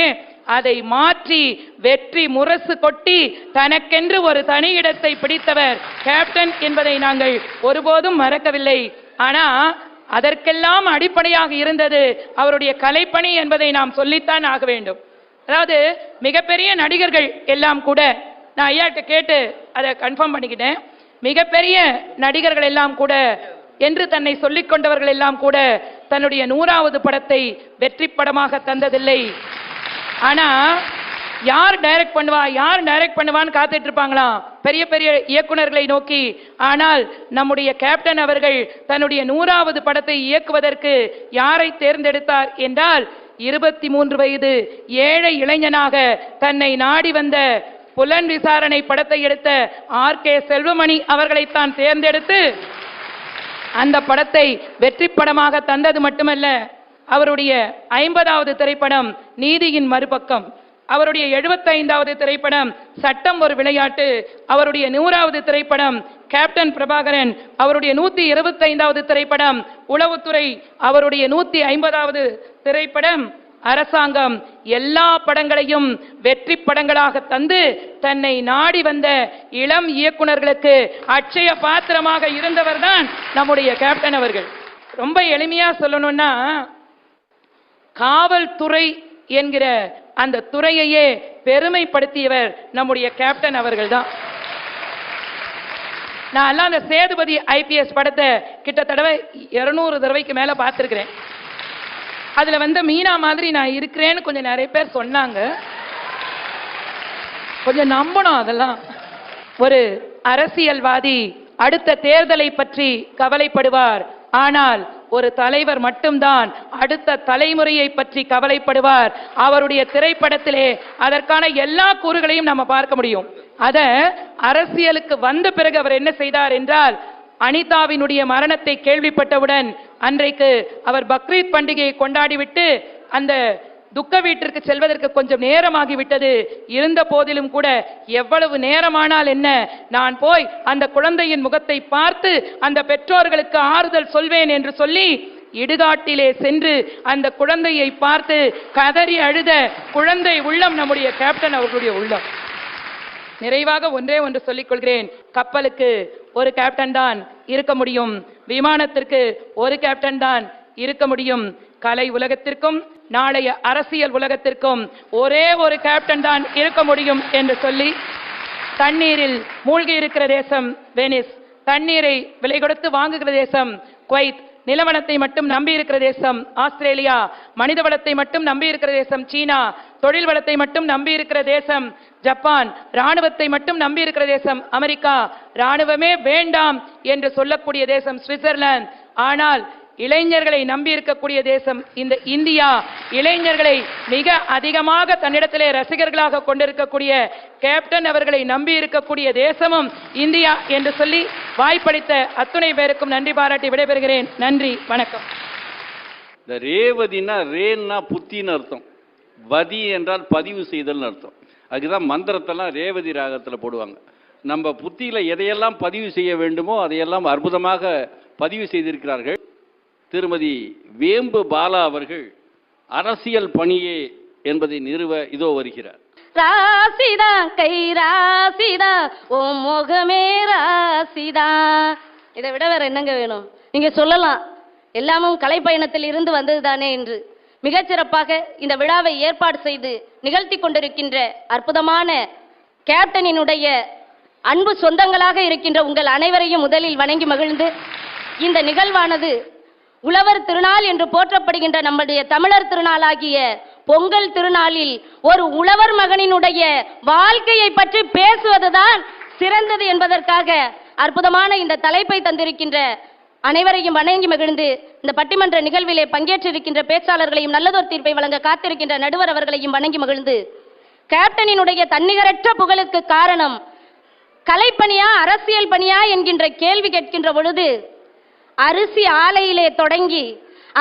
அதை மாற்றி வெற்றி முரசு கொட்டி தனக்கென்று ஒரு தனி இடத்தை பிடித்தவர் கேப்டன் என்பதை நாங்கள் ஒருபோதும் மறக்கவில்லை. ஆனா அதற்கெல்லாம் அடிப்படையாக இருந்தது அவருடைய கலைப்பணி என்பதை நாம் சொல்லித்தான் ஆக வேண்டும். அதாவது மிகப்பெரிய நடிகர்கள் எல்லாம் கூட, நான் ஐயாட்ட கேட்டு அதை கன்ஃபார்ம் பண்ணிக்கிட்டேன், மிகப்பெரிய நடிகர்கள் எல்லாம் கூட என்று தன்னை சொல்லிக் கொண்டவர்கள் எல்லாம் கூட தன்னுடைய 100வது படத்தை வெற்றி படமாக தந்ததில்லை. ஆனா யார் டைரக்ட் பண்ணுவான்னு காத்துட்டு இருப்பாங்களாம் பெரிய பெரிய இயக்குனர்களை நோக்கி. ஆனால் நம்முடைய கேப்டன் அவர்கள் தன்னுடைய 100வது படத்தை இயக்குவதற்கு யாரை தேர்ந்தெடுத்தார் என்றால் 23 வயது ஏழை இளைஞனாக தன்னை நாடி வந்த புலன் விசாரணை படத்தை எடுத்த RK செல்வமணி அவர்களைத்தான் தேர்ந்தெடுத்து அந்த படத்தை வெற்றி படமாக தந்தது மட்டுமல்ல, அவருடைய 50வது திரைப்படம் நீதியின் மறுபக்கம், அவருடைய 75வது திரைப்படம் சட்டம் ஒரு விளையாட்டு, அவருடைய 100வது திரைப்படம் கேப்டன் பிரபாகரன், அவருடைய 125வது திரைப்படம் உளவுத்துறை, அவருடைய 150வது திரைப்படம் அரசாங்கம், எல்லா படங்களையும் வெற்றி படங்களாக தந்து தன்னை நாடி வந்த இளம் இயக்குனர்களுக்கு அட்சய பாத்திரமாக இருந்தவர் தான் நம்முடைய கேப்டன் அவர்கள். ரொம்ப எளிமையா சொல்லணும்னா, காவல்துறை என்கிற அந்த துறையையே பெருமைப்படுத்தியவர் நம்முடைய கேப்டன் அவர்கள் தான். நான் எல்லாம் அந்த சேதுபதி IPS படத்தை கிட்டத்தட்ட 200 தடவைக்கு மேல பார்த்திருக்கிறேன். அதுல வந்து மீனா மாதிரி நான் இருக்கிறேன்னு கொஞ்சம் நிறைய பேர் சொன்னாங்க, கொஞ்சம் நம்பணும். அதெல்லாம் ஒரு அரசியல்வாதி அடுத்த தேர்தலை பற்றி கவலைப்படுவார், ஆனால் ஒரு தலைவர் மட்டும்தான் அடுத்த தலைமுறையை பற்றி கவலைப்படுவார். அவருடைய திரைப்படத்திலே அதற்கான எல்லா கூறுகளையும் நம்ம பார்க்க முடியும். அத அரசியலுக்கு வந்த பிறகு அவர் என்ன செய்தார் என்றால், அனிதாவினுடைய மரணத்தை கேள்விப்பட்டவுடன் அன்றைக்கு அவர் பக்ரீத் பண்டிகையை கொண்டாடிவிட்டு அந்த துக்க வீட்டிற்கு செல்வதற்கு கொஞ்சம் நேரமாகிவிட்டது. இருந்த போதிலும் கூட எவ்வளவு நேரமானால் என்ன, நான் போய் அந்த குழந்தையின் முகத்தை பார்த்து அந்த பெற்றோர்களுக்கு ஆறுதல் சொல்வேன் என்று சொல்லி இடுகாட்டிலே சென்று அந்த குழந்தையை பார்த்து கதறி அழுத குழந்தை உள்ளம் நம்முடைய கேப்டன் அவர்களுடைய உள்ளம். நிறைவாக ஒன்றே ஒன்று சொல்லிக் கொள்கிறேன், கப்பலுக்கு ஒரு கேப்டன் தான் இருக்க முடியும், விமானத்திற்கு ஒரு கேப்டன் தான் இருக்க முடியும், கலை உலகத்திற்கும் நாளைய அரசியல் உலகத்திற்கும் ஒரே ஒரு கேப்டன் தான் இருக்க முடியும் என்று சொல்லி, தண்ணீரில் மூழ்கி இருக்கிற தேசம் வெனிஸ், தண்ணீரை விலை கொடுத்து வாங்குகிற தேசம் குவைத், நிலவளத்தை மட்டும் நம்பி இருக்கிற தேசம் ஆஸ்திரேலியா, மனித வளத்தை மட்டும் நம்பி இருக்கிற தேசம் சீனா, தொழில் வளத்தை மட்டும் நம்பி இருக்கிற தேசம் ஜப்பான், ராணுவத்தை மட்டும் நம்பி இருக்கிற தேசம் அமெரிக்கா, ராணுவமே வேண்டாம் என்று சொல்லக்கூடிய தேசம் சுவிட்சர்லாந்து. ஆனால் இளைஞர்களை நம்பி இருக்கக்கூடிய தேசம் இந்த இந்தியா, இளைஞர்களை மிக அதிகமாக தன்னிடத்திலே ரசிகர்களாக கொண்டிருக்கக்கூடிய கேப்டன் அவர்களை நம்பி இருக்கக்கூடிய தேசமும் இந்தியா என்று சொல்லி வாய்ப்பளித்த அத்துணை பேருக்கும் நன்றி பாராட்டி விடைபெறுகிறேன். நன்றி, வணக்கம். இந்த ரேவதினா ரேன்னா புத்தின்னு அர்த்தம், வதி என்றால் பதிவு செய்தல் அர்த்தம். அதுக்குதான் மந்திரத்தெல்லாம் ரேவதி ராகத்தில் போடுவாங்க. நம்ம புத்தியில் எதையெல்லாம் பதிவு செய்ய வேண்டுமோ அதையெல்லாம் அற்புதமாக பதிவு செய்திருக்கிறார்கள். திருமதி வேம்பு பாலா அவர்கள் அரசியல் பணியே என்பதை நிறுவ இதோ வருகிறார். ராசிதா கை ராசிதா ஓ முகமே ராசிதா, இதை விட வேற என்னங்க வேணும்? நீங்க சொல்லலாம் எல்லாமும் கலைப்பயணத்தில் இருந்து வந்தது தானே என்று. மிகச்சிறப்பாக இந்த விழாவை ஏற்பாடு செய்து நிகழ்த்தி கொண்டிருக்கின்ற அற்புதமான கேப்டனினுடைய அன்பு சொந்தங்களாக இருக்கின்ற உங்கள் அனைவரையும் முதலில் வணங்கி மகிழ்ந்து, இந்த நிகழ்வானது உழவர் திருநாள் என்று போற்றப்படுகின்ற நம்முடைய தமிழர் திருநாளாகிய பொங்கல் திருநாளில் ஒரு உழவர் மகனினுடைய வாழ்க்கையை பற்றி பேசுவதுதான் சிறந்தது என்பதற்காக அற்புதமான இந்த தலைப்பை தந்திருக்கின்ற அனைவரையும் வணங்கி மகிழ்ந்து, இந்த பட்டிமன்ற நிகழ்விலே பங்கேற்றிருக்கின்ற பேச்சாளர்களையும் நல்லதொரு தீர்ப்பை வழங்க காத்திருக்கின்ற நடுவர் அவர்களையும் வணங்கி மகிழ்ந்து, கேப்டனினுடைய தன்னிகரற்ற புகழுக்கு காரணம் கலைப்பணியா அரசியல் பணியா என்கின்ற கேள்வி கேட்கின்ற பொழுது, அரிசி ஆலையிலே தொடங்கி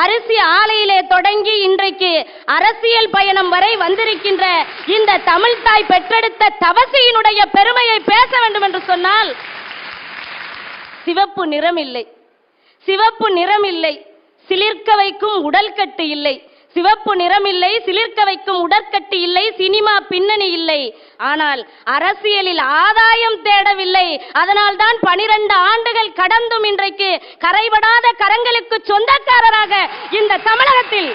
அரிசி ஆலையிலே தொடங்கி இன்றைக்கு அரசியல் பயணம் வரை வந்திருக்கின்ற இந்த தமிழ் தாய் பெற்றெடுத்த தவசியினுடைய பெருமையை பேச வேண்டும் என்று சொன்னால் சிவப்பு நிறம் இல்லை, சிவப்பு நிறம் இல்லை, சிலிர்க்க வைக்கும் உடல்கட்டு இல்லை, சிவப்பு நிறம் இல்லை, சிலிர்க்க வைக்கும் உடற்கட்டு இல்லை, சினிமா பின்னணி இல்லை. ஆனால் அரசியலில் ஆதாயம் தேடவில்லை. அதனால்தான் 12 ஆண்டுகள் கடந்தும் இன்றைக்கு கரைபடாத கரங்களுக்கு சொந்தக்காரராக இந்த தமிழகத்தில்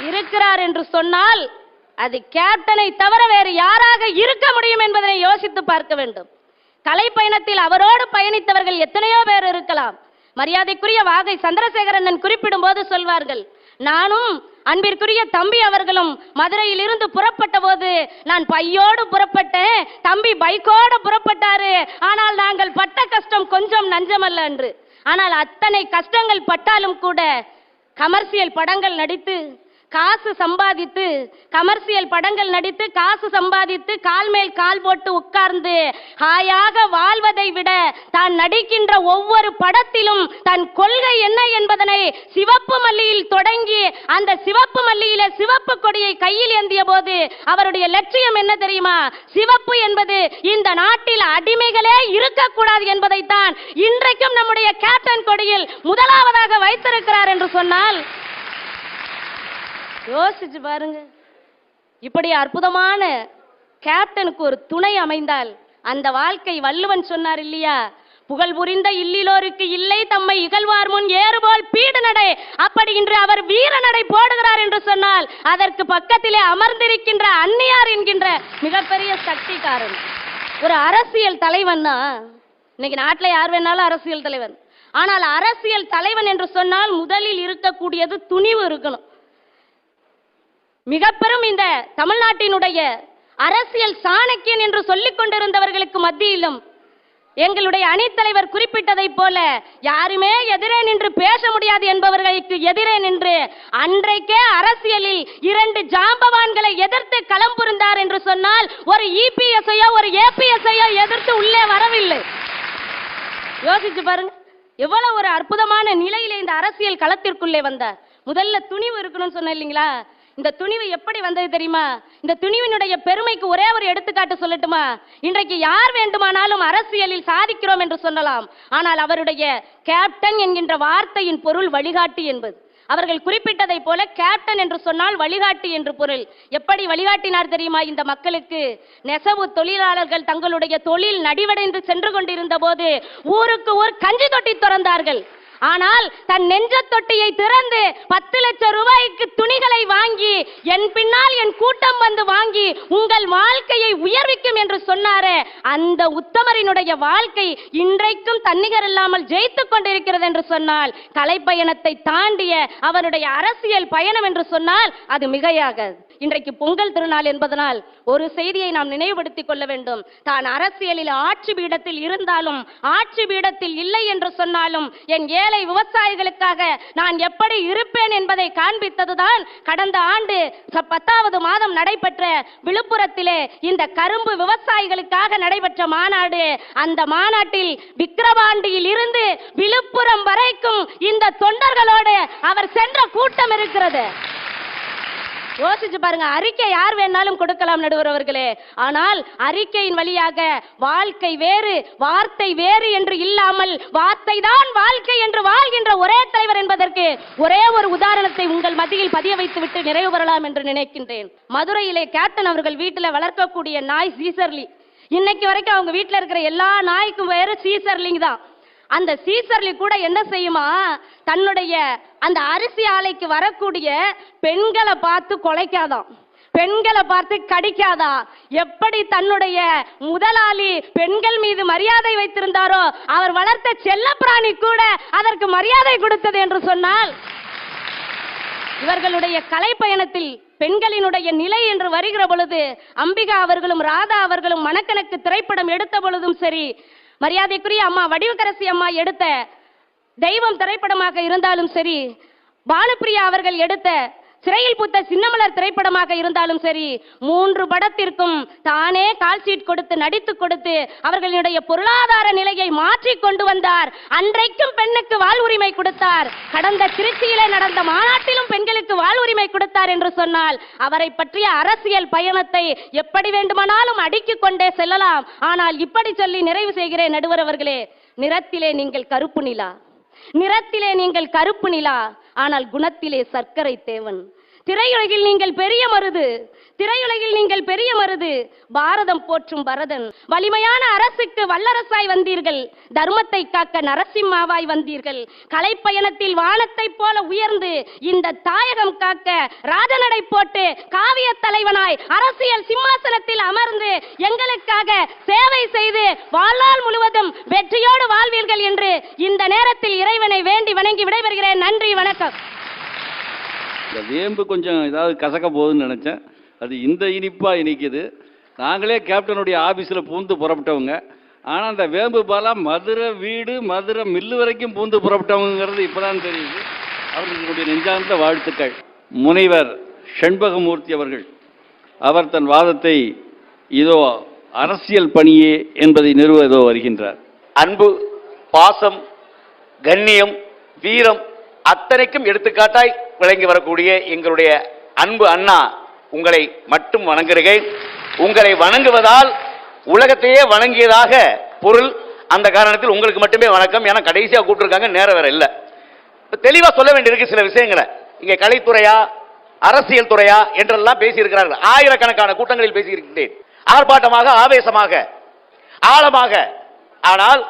இருக்கிறார் என்று சொன்னால் அது கேப்டனை தவிர வேறு யாராக இருக்க முடியும் என்பதை யோசித்து பார்க்க வேண்டும். கலை பயணத்தில் அவரோடு பயணித்தவர்கள் எத்தனையோ பேர் இருக்கலாம். மரியாதைக்குரிய வாகை சந்திரசேகரன் குறிப்பிடும் போது சொல்வார்கள், நானும் அன்பிற்குரிய தம்பி அவர்களும் மதுரையில் இருந்து புறப்பட்ட போது நான் பையோடு புறப்பட்டேன், தம்பி பைக்கோடு புறப்பட்டாரு. ஆனால் நாங்கள் பட்ட கஷ்டம் கொஞ்சம் நஞ்சமல்ல என்று. ஆனால் அத்தனை கஷ்டங்கள் பட்டாலும் கூட கமர்சியல் படங்கள் நடித்து காசு சம்பாதித்து, கமர்சியல் படங்கள் நடித்து காசு சம்பாதித்து கால் மேல் கால் போட்டு உட்கார்ந்து ஹாயாக வாழ்வதை விட தான் நடிக்கின்ற ஒவ்வொரு படத்திலும் தன் கொள்கை என்ன என்பதனை சிவப்பு மல்லியில் தொடங்கி அந்த சிவப்பு மல்லியில சிவப்பு கொடியை கையில் ஏந்திய போது அவருடைய லட்சியம் என்ன தெரியுமா? சிவப்பு என்பது இந்த நாட்டில் அடிமைகளே இருக்கக்கூடாது என்பதைத்தான் இன்றைக்கும் நம்முடைய கேப்டன் கொடியில் முதலாவதாக வைத்திருக்கிறார் என்று சொன்னால் யோசிச்சு பாருங்க. இப்படி அற்புதமான கேப்டனுக்கு ஒரு துணை அமைந்தால் அந்த வாழ்க்கை வள்ளுவன் சொன்னார் இல்லையா, புகழ் புரிந்த இல்லிலோருக்கு இல்லை தம்மை இகழ்வார் முன் ஏறுபோல் பீடு நடை. அப்படி இன்று அவர் வீர நடை போடுகிறார் என்று சொன்னால் அதற்கு பக்கத்திலே அமர்ந்திருக்கின்ற அன்னியார் என்கின்ற மிகப்பெரிய சக்திக்காரன். ஒரு அரசியல் தலைவன்னா இன்னைக்கு நாட்டில் யார் வேணாலும் அரசியல் தலைவன். ஆனால் அரசியல் தலைவன் என்று சொன்னால் முதலில் இருக்கக்கூடியது துணிவு இருக்கணும். மிக பெரும் இந்த தமிழ்நாட்டினுடைய அரசியல் சாணக்கியன் என்று சொல்லிக் கொண்டிருந்தவர்களுக்கு மத்தியிலும் எங்களுடைய அணித்தலைவர் குறிப்பிட்டதை போல யாருமே எதிரே நின்று பேச முடியாது என்பவர்களுக்கு எதிரே நின்று அன்றைக்கே அரசியலில் 2 ஜாம்பவான்களை எதிர்த்து களம் புரிந்தார் என்று சொன்னால் ஒரு இபிஎஸ்ஐயோ ஒரு ஏபிஎஸ்ஐயோ எதிர்த்து உள்ளே வரவில்லை. யோசிச்சு பாருங்க, எவ்வளவு ஒரு அற்புதமான நிலையிலே இந்த அரசியல் களத்திற்குள்ளே வந்தார். முதல்ல துணிவு இருக்கணும்னு சொன்ன இல்லைங்களா? இந்த துணிவு எப்படி வந்தது தெரியுமா? இந்த துணிவினுடைய பெருமைக்கு ஒரே ஒரு எடுத்துக்காட்டு சொல்லட்டுமா? இன்றைக்கு யார் வேண்டுமானாலும் அரசியலில் சாதிக்கிறோம் என்று சொல்லலாம். ஆனால் அவருடைய கேப்டன் என்கின்ற வார்த்தையின் பொருள் வழிகாட்டி என்பது. அவர்கள் குறிப்பிட்டதை போல கேப்டன் என்று சொன்னால் வழிகாட்டி என்று பொருள். எப்படி வழிகாட்டினார் தெரியுமா? இந்த மக்களுக்கு நெசவு தொழிலாளர்கள் தங்களுடைய தொழில் நடிவடைந்து சென்று கொண்டிருந்த போது ஊருக்கு ஊர் கஞ்சி தொட்டி திறந்தார்கள். ஆனால் தன் நெஞ்ச தொட்டியை திறந்து 10 லட்சம் ரூபாய்க்கு துணிகளை வாங்கி என் பின்னால் என் கூட்டம் வந்து வாங்கி உங்கள் வாழ்க்கையை உயர்விக்கும் என்று சொன்னாரே, அந்த உத்தமரினுடைய வாழ்க்கை இன்றைக்கும் தன்னிகர் இல்லாமல் ஜெயித்துக் கொண்டிருக்கிறது என்று சொன்னால் கலைப்பயணத்தை தாண்டிய அவருடைய அரசியல் பயணம் என்று சொன்னால் அது மிகையாகாது. இன்றைக்கு பொங்கல் திருநாள் என்பதனால் ஒரு செய்தியை நாம் நினைவுபடுத்திக் கொள்ள வேண்டும். தான் அரசியலில் ஆட்சி பீடத்தில் இருந்தாலும் ஆட்சி பீடத்தில் இல்லை என்று சொன்னாலும் என் ஏழை விவசாயிகளுக்காக நான் எப்படி இருப்பேன் என்பதை காண்பித்ததுதான் கடந்த ஆண்டு 10வது மாதம் நடைபெற்ற விழுப்புரத்திலே இந்த கரும்பு விவசாயிகளுக்காக நடைபெற்ற மாநாடு. அந்த மாநாட்டில் விக்கிரவாண்டியில் இருந்து விழுப்புரம் வரைக்கும் இந்த தொண்டர்களோடு அவர் சென்ற கூட்டம் இருக்கிறது. யோசிச்சு பாருங்க. அறிக்கை யார் வேணாலும் கொடுக்கலாம் நடுவர் அவர்களே. ஆனால் அறிக்கையின் வழியாக வாழ்க்கை வேறு வார்த்தை வேறு என்று இல்லாமல் வார்த்தை தான் வாழ்க்கை என்று வாழ்கின்ற ஒரே தலைவர் என்பதற்கு ஒரே ஒரு உதாரணத்தை உங்கள் மத்தியில் பதிய வைத்து விட்டு நிறைவு பெறலாம் என்று நினைக்கின்றேன். மதுரையிலே கேப்டன் அவர்கள் வீட்டில் வளர்க்கக்கூடிய நாய் சீசர்லி. இன்னைக்கு வரைக்கும் அவங்க வீட்டில் இருக்கிற எல்லா நாய்க்கும் வேறு சீசர்லிங் தான். அந்த சீசர்லி கூட என்ன செய்யுமா, தன்னுடைய அந்த அரிசி ஆலைக்கு வரக்கூடிய பெண்களை பார்த்து கொலைக்காதான், பெண்களை பார்த்து கடிக்காதா. எப்படி தன்னுடைய முதலாளி பெண்கள் மீது மரியாதை வைத்திருந்தாரோ அவர் வளர்த்த செல்லப்பிராணி கூட அதற்கு மரியாதை கொடுத்தது என்று சொன்னால் இவர்களுடைய கலை பயணத்தில் பெண்களினுடைய நிலை என்று வருகிற பொழுது அம்பிகா அவர்களும் ராதா அவர்களும் மனக்கணக்கு திரைப்படம் எடுத்த பொழுதும் சரி, மரியாதைக்குரிய அம்மா வடிவுக்கரசி அம்மா எடுத்த தெய்வம் திரைப்படமாக இருந்தாலும் சரி, பானுப்பிரியா அவர்கள் எடுத்த சிறையில் பூத்த சின்னமலர் திரைப்படமாக இருந்தாலும் சரி, 3 படத்திற்கும் தானே கால் ஷீட் கொடுத்து நடித்து கொடுத்து அவர்களுடைய பொருளாதார நிலையை மாற்றி கொண்டு வந்தார். அன்றைக்கும் பெண்ணுக்கு வாழ்வுரிமை கொடுத்தார். கடந்த திருச்சியிலே நடந்த மாநாட்டிலும் பெண்களுக்கு வாழ்வுரிமை கொடுத்தார் என்று சொன்னால் அவரை பற்றிய அரசியல் பயணத்தை எப்படி வேண்டுமானாலும் அடுக்கிக் கொண்டே செல்லலாம். ஆனால் இப்படி சொல்லி நிறைவு செய்கிறேன். நடுவர் அவர்களே, நிறத்திலே நீங்கள் கருப்பு நிலா, நிறத்திலே நீங்கள் கருப்பு நிலா, ஆனால் குணத்திலே சர்க்கரை தேவன். திரையுலகில் நீங்கள் பெரிய மருது, திரையுலகில் நீங்கள் பெரிய மருது. பாரதம் போற்றும் பரதன். வலிமையான அரசுக்கு வல்லரசாய் வந்தீர்கள். தர்மத்தை காக்க நரசிம்மாவாய் வந்தீர்கள். கலைப்பயணத்தில் வானத்தை போல உயர்ந்து இந்த தாயகம் காக்க ராஜநடை போட்டு காவிய தலைவனாய் அரசியல் சிம்மாசனத்தில் அமர்ந்து எங்களுக்காக சேவை செய்து வாழ்நாள் முழுவதும் வெற்றியோடு வாழ்வீர்கள் என்று இந்த நேரத்தில் இறைவனை வேண்டி வணங்கி விடைபெறுகிறேன். நன்றி, வணக்கம். இந்த வேம்பு கொஞ்சம் ஏதாவது கசக்க போகுதுன்னு நினச்சேன். அது இந்த இனிப்பாக இனிக்குது. நாங்களே கேப்டனுடைய ஆஃபீஸில் பூந்து புறப்பட்டவங்க. ஆனால் அந்த வேம்பு பாலம் மதுரை வீடு, மதுரை மில்லு வரைக்கும் பூந்து புறப்பட்டவங்கிறது இப்போ தான் தெரியுது. அவர்களுடைய நெஞ்சார்ந்த வாழ்த்துக்கள். முனைவர் செண்பகமூர்த்தி அவர்கள், அவர் தன் வாதத்தை இதோ அரசியல் பணியே என்பதை நிறுவ இதோ வருகின்றார். அன்பு, பாசம், கண்ணியம், வீரம் அத்தனைக்கும் எடுத்துக்காட்டாய் விளங்கி வரக்கூடிய எங்களுடைய அன்பு அண்ணா, உங்களை மட்டும் வணங்குகிறேன். உங்களை வணங்குவதால் உலகத்தையே வணங்கியதாக பொருள். அந்த காரணத்தில் உங்களுக்கு மட்டுமே வணக்கம். ஏன்னா கடைசியாக கூப்பிட்டுருக்காங்க, நேரம் வேற இல்லை. தெளிவாக சொல்ல வேண்டியிருக்கு சில விஷயங்களை. இங்கே கலைத்துறையா அரசியல் துறையா என்றெல்லாம் பேசியிருக்கிறார்கள். ஆயிரக்கணக்கான கூட்டங்களில் பேசியிருக்கிறேன், ஆர்ப்பாட்டமாக, ஆவேசமாக, ஆழமாக. ஆனால்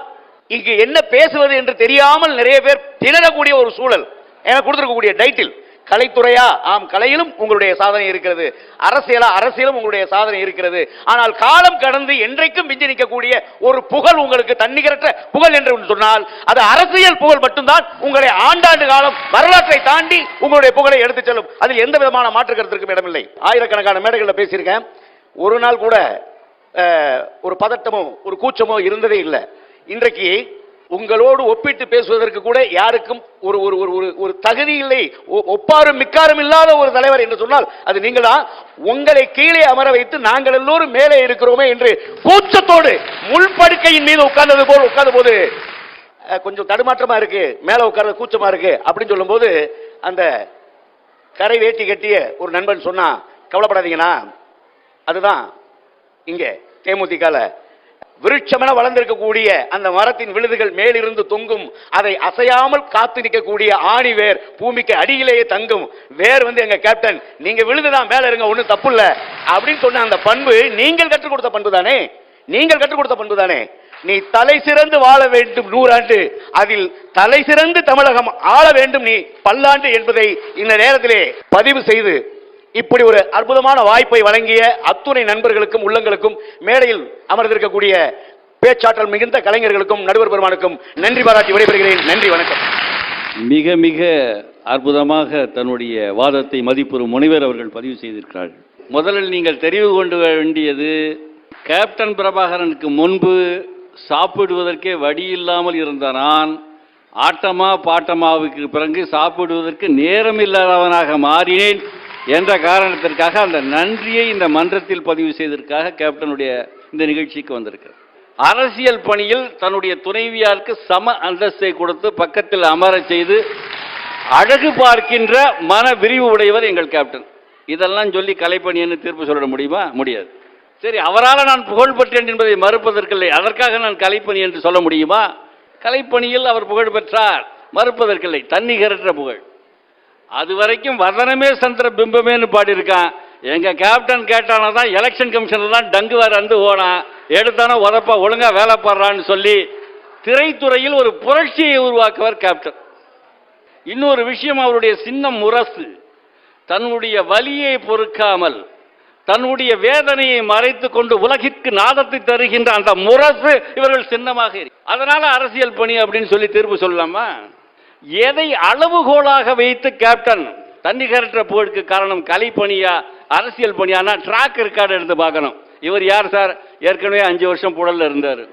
இங்கு என்ன பேசுவது என்று தெரியாமல் நிறைய பேர் திணறக்கூடிய ஒரு சூழல். எனக்கு கொடுத்திருக்கக்கூடிய டைட்டில் கலைத்துறையா? ஆம், கலையிலும் உங்களுடைய சாதனை இருக்கிறது. அரசியலா? அரசியலும் உங்களுடைய சாதனை இருக்கிறது. ஆனால் காலம் கடந்து என்றைக்கும் மிஞ்சி நிற்கக்கூடிய ஒரு புகழ் உங்களுக்கு, தன்னிகரற்ற புகழ் என்று சொன்னால் அது அரசியல் புகழ் மட்டும்தான் உங்களை ஆண்டாண்டு காலம் வரலாற்றை தாண்டி உங்களுடைய புகழை எடுத்துச் செல்லும். அதில் எந்த விதமான மாற்று கருத்திற்கும் இடமில்லை. ஆயிரக்கணக்கான மேடைகளில் பேசியிருக்கேன். ஒரு நாள் கூட ஒரு பதட்டமோ ஒரு கூச்சமோ இருந்ததே இல்லை. இன்றைக்கு உங்களோடு ஒப்பிட்டு பேசுவதற்கு கூட யாருக்கும் ஒரு ஒரு ஒரு ஒரு தகுதி இல்லை. ஒப்பாரும் மிக்காரும் இல்லாத ஒரு தலைவர் என்று சொன்னால் அது நீங்கள் தான். உங்களை கீழே அமர வைத்து நாங்கள் எல்லோரும் மேலே இருக்கிறோமே என்று கூச்சத்தோடு முள்படுக்கையின் மீது உட்கார்ந்தது போல் உட்கார்ந்த போது கொஞ்சம் தடுமாற்றமா இருக்கு, மேலே உட்கார்ந்து கூச்சமா இருக்கு அப்படின்னு சொல்லும் போது அந்த கரை வேட்டி கட்டிய ஒரு நண்பன் சொன்னா, கவலைப்படாதீங்கண்ணா, அதுதான் இங்கே தேமுதிகல விருட்சமென வளர்ந்திருக்கக்கூடிய அந்த மரத்தின் விழுதுகள் மேலிருந்து தொங்கும், அதை அசையாமல் காத்து நிற்கக்கூடிய ஆணி வேர் பூமிக்கு அடியிலேயே தங்கும். வேர் எங்க கேப்டன், நீங்க விழுதுதான், மேல இருங்க, ஒன்றும் தப்பு இல்லை அப்படின்னு சொன்ன அந்த பண்பு நீங்கள் கற்றுக் கொடுத்த பண்பு தானே, நீங்கள் கற்றுக் கொடுத்த பண்பு தானே. நீ தலை சிறந்து வாழ வேண்டும் 100 ஆண்டு, அதில் தலை சிறந்து தமிழகம் ஆள வேண்டும் நீ பல்லாண்டு என்பதை இந்த நேரத்திலே பதிவு செய்து இப்படி ஒரு அற்புதமான வாய்ப்பை வழங்கிய அத்துணை நண்பர்களுக்கும் உள்ளங்களுக்கும் மேடையில் அமர்ந்திருக்கக்கூடிய பேச்சாற்றல் மிகுந்த கலைஞர்களுக்கும் நடுவர் பெருமானுக்கும் நன்றி பாராட்டி விடைபெறுகிறேன். நன்றி, வணக்கம். மிக மிக அற்புதமாக தன்னுடைய வாதத்தை மதிப்புறும் முனைவர் அவர்கள் பதிவு செய்திருக்கிறார்கள். முதலில் நீங்கள் தெரிவு கொண்டு வேண்டியது, கேப்டன் பிரபாகரனுக்கு முன்பு சாப்பிடுவதற்கே வழி இல்லாமல் இருந்த நான் ஆட்டமா பாட்டமாவுக்கு பிறகு சாப்பிடுவதற்கு நேரம் இல்லாதவனாக மாறினேன் என்ற காரணத்திற்காக அந்த நன்றியை இந்த மன்றத்தில் பதிவு செய்ததற்காக கேப்டனுடைய இந்த நிகழ்ச்சிக்கு வந்திருக்கிறார். அரசியல் பணியில் தன்னுடைய துணைவியாருக்கு சம அந்தஸ்தை கொடுத்து பக்கத்தில் அமர செய்து அழகு பார்க்கின்ற மன விரிவு உடையவர் எங்கள் கேப்டன். இதெல்லாம் சொல்லி கலைப்பணின்னு தீர்ப்பு சொல்ல முடியுமா? முடியாது. சரி, அவரால் நான் புகழ் பெற்றேன் என்பதை மறுப்பதற்கில்லை. அதற்காக நான் கலைப்பணி என்று சொல்ல முடியுமா? கலைப்பணியில் அவர் புகழ் பெற்றார், மறுப்பதற்கில்லை. தன்னிகரற்ற புகழ். அது வரைக்கும் வதனமே சந்திர பிம்பமேன்னு பாடியிருக்கான். எங்க கேப்டன் கேட்டானா தான் எலெக்ஷன் கமிஷன்ல தான் டங்குவார் வந்து ஓடான், எடுத்தானா உதப்பா ஒழுங்கா வேலை பாடுறான்னு சொல்லி திரைத்துறையில் ஒரு புரட்சியை உருவாக்குவார் கேப்டன். இன்னொரு விஷயம், அவருடைய சின்னம் முரசு. தன்னுடைய வலியை பொறுக்காமல் தன்னுடைய வேதனையை மறைத்து கொண்டு உலகிற்கு நாதத்தை தருகின்ற அந்த முரசு இவர்கள் சின்னமாக இருக்கு. அதனால அரசியல் பணி அப்படின்னு சொல்லி தீர்ப்பு சொல்லலாமா? எதை அளவுகோலாக வைத்து கேப்டன் தன்னிகரற்ற புகழுக்கு காரணம் கலைப்பணியா அரசியல் பணியானா ட்ராக் ரெக்கார்டு எடுத்து பார்க்கணும். இவர் யார் சார்? ஏற்கனவே 5 வருஷம் புழல்ல இருந்தார்.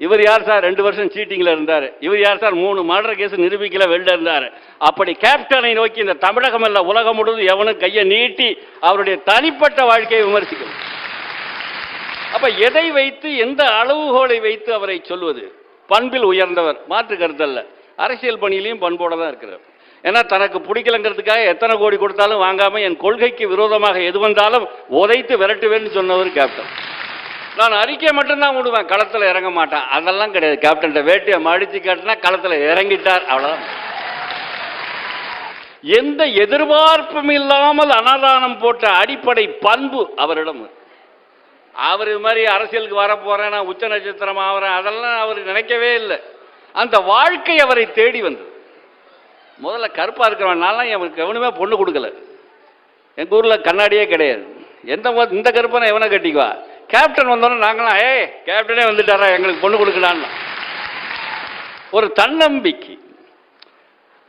இவர் யார் சார் 2 வருஷம் சீட்டிங்ல இருந்தார், இவர் யார் சார் 3 மர்டர் கேஸ் நிரூபிக்கல வெளில இருந்தார். அப்படி கேப்டனை நோக்கி இந்த தமிழகம் அல்ல உலகம் முழுவதும் எவனும் கையை நீட்டி அவருடைய தனிப்பட்ட வாழ்க்கையை விமர்சிக்கணும். அப்ப எதை வைத்து, எந்த அளவுகோலை வைத்து அவரை சொல்வது? பண்பில் உயர்ந்தவர், மாற்று கருத்தல்ல. அரசியல் பணியிலையும் பண்போட தான் இருக்கிறார். ஏன்னா தனக்கு பிடிக்கலங்கிறதுக்காக எத்தனை கோடி கொடுத்தாலும் வாங்காம என் கொள்கைக்கு விரோதமாக எது வந்தாலும் உதைத்து விரட்டுவேன்னு சொன்னவர் கேப்டன். நான் அறிக்கை மட்டும்தான் விடுவேன், களத்தில் இறங்க மாட்டேன். அதெல்லாம் கிடையாது. கேப்டன் வேட்டையை மடிச்சு காட்டினா களத்தில் இறங்கிட்டார், அவ்வளோதான். எந்த எதிர்பார்ப்பும் இல்லாமல் அன்னதானம் போட்ட அடிப்படை பண்பு அவரிடம். அவர் இது மாதிரி அரசியலுக்கு வரப்போறேன், நான் உச்ச நட்சத்திரம் ஆகிறேன், அதெல்லாம் அவர் நினைக்கவே இல்லை. அந்த வாழ்க்கை அவரை தேடி வந்தது. முதல்ல கருப்பா இருக்கிறவனாலாம் அவனுக்கு எவனுமே பொண்ணு கொடுக்கல. எங்கள் ஊரில் கண்ணாடியே கிடையாது. இந்த கருப்பனை எவனை கட்டிக்குவா? கேப்டன் வந்தோன்னா நாங்களாம் கேப்டனே வந்துட்டாரா எங்களுக்கு பொண்ணு கொடுக்கலான்னு ஒரு தன்னம்பிக்கை.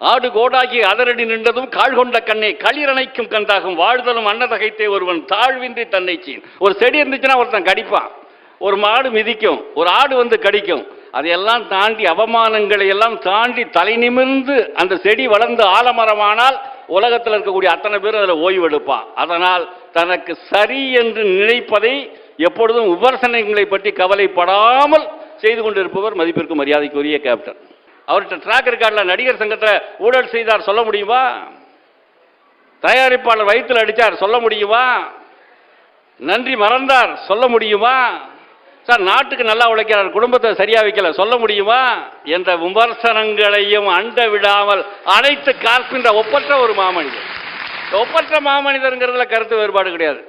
ஆடு கோடாகி அதரடி நின்றதும் கால் கொண்ட கண்ணை களிரணைக்கும் கண்டாகும் வாழ்தலும் அன்னதகைத்தே ஒருவன் தாழ்வின்றி தன்னை சீன். ஒரு செடி இருந்துச்சுன்னா ஒருத்தன் கடிப்பான், ஒரு மாடு மிதிக்கும், ஒரு ஆடு வந்து கடிக்கும். அதையெல்லாம் தாண்டி அவமானங்களை எல்லாம் தாண்டி தலை நிமிர்ந்து அந்த செடி வளர்ந்து ஆலமரமானால் உலகத்தில் இருக்கக்கூடிய அத்தனை பேர் அதில் ஓய்வெடுப்பான். அதனால் தனக்கு சரி என்று நினைப்பதை எப்பொழுதும் விமர்சனங்களை பற்றி கவலைப்படாமல் செய்து கொண்டிருப்பவர் மதிப்பிற்கு மரியாதைக்குரிய கேப்டன். அவர்கிட்ட ட்ராக் ரெக்கார்டில் நடிகர் சங்கத்தில் ஊழல் செய்தார் சொல்ல முடியுமா? தயாரிப்பாளர் வயிற்றில் அடித்தார் சொல்ல முடியுமா? நன்றி மறந்தார் சொல்ல முடியுமா? சார் நாட்டுக்கு நல்லா உழைக்கிறார், குடும்பத்தை சரியா வைக்கல சொல்ல முடியுமா? என்ற விமர்சனங்களையும் அண்ட விடாமல் அனைத்து காக்கின்ற ஒப்பற்ற ஒரு மாமனிதர். ஒப்பற்ற மாமனிதருங்கிறதுல கருத்து வேறுபாடு கிடையாது.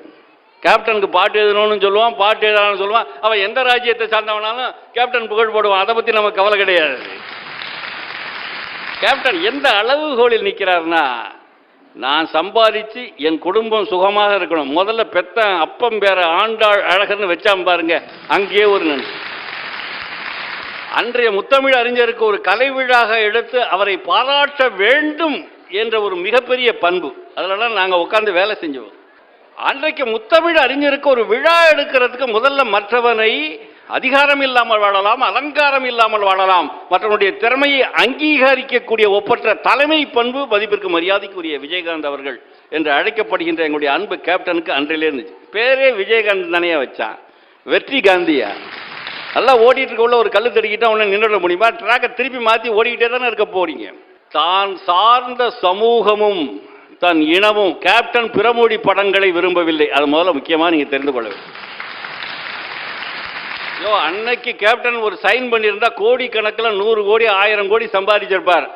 கேப்டனுக்கு பாட்டு எழுதணும்னு சொல்லுவான், பாட்டு எழுதணும்னு சொல்லுவான். அவன் எந்த ராஜ்யத்தை சார்ந்தவனாலும் கேப்டன் புகழ் போடுவான். அதை பற்றி நமக்கு கவலை கிடையாது. கேப்டன் எந்த அளவுகோலில் நிற்கிறார்னா, நான் சம்பாதிச்சு என் குடும்பம் சுகமாக இருக்கணும். முதல்ல பெத்த அப்பம் பேர ஆண்டாள் அழகர்னு வச்சாம் பாருங்க, அங்கேயே ஒரு நன்றி. அன்றைய முத்தமிழ் அறிஞருக்கு ஒரு கலை விழாக எடுத்து அவரை பாராட்ட வேண்டும் என்ற ஒரு மிகப்பெரிய பண்பு. அதெல்லாம் நாங்கள் உட்கார்ந்து வேலை செஞ்சோம். அன்றைக்கு முத்தமிழ் அறிஞருக்கு ஒரு விழா எடுக்கிறதுக்கு முதல்ல மற்றவனை அதிகாரம் இல்லாமல் வாழலாம், அலங்காரம் இல்லாமல் வாழலாம், மற்றவனுடைய திறமையை அங்கீகரிக்கக்கூடிய ஒப்பற்ற தலைமை பண்பு மதிப்பிற்கு மரியாதைக்குரிய விஜயகாந்த் அவர்கள் என்று அழைக்கப்படுகின்ற எங்களுடைய அன்பு கேப்டனுக்கு அன்றையிலே இருந்துச்சு. பேரே விஜயகாந்த் தானே வச்சான், வெற்றி காந்தியா. நல்லா ஓடிட்டு இருக்க உள்ள ஒரு கல்லு தடுக்கிட்டா உடனே நின்றுட முடியுமா? ட்ராக்கை திருப்பி மாற்றி ஓடிக்கிட்டே தானே இருக்க போறீங்க. தான் சார்ந்த சமூகமும் தன் இனமும் கேப்டன் பிறமொழி படங்களை விரும்பவில்லை. அது முதல்ல முக்கியமாக நீங்க தெரிந்து கொள்ள வேண்டும். அன்னைக்கு கேப்டன் ஒரு சைன் பண்ணியிருந்தா கோடி கணக்கில் 100 கோடி 1000 கோடி சம்பாதிச்சிருப்பார்.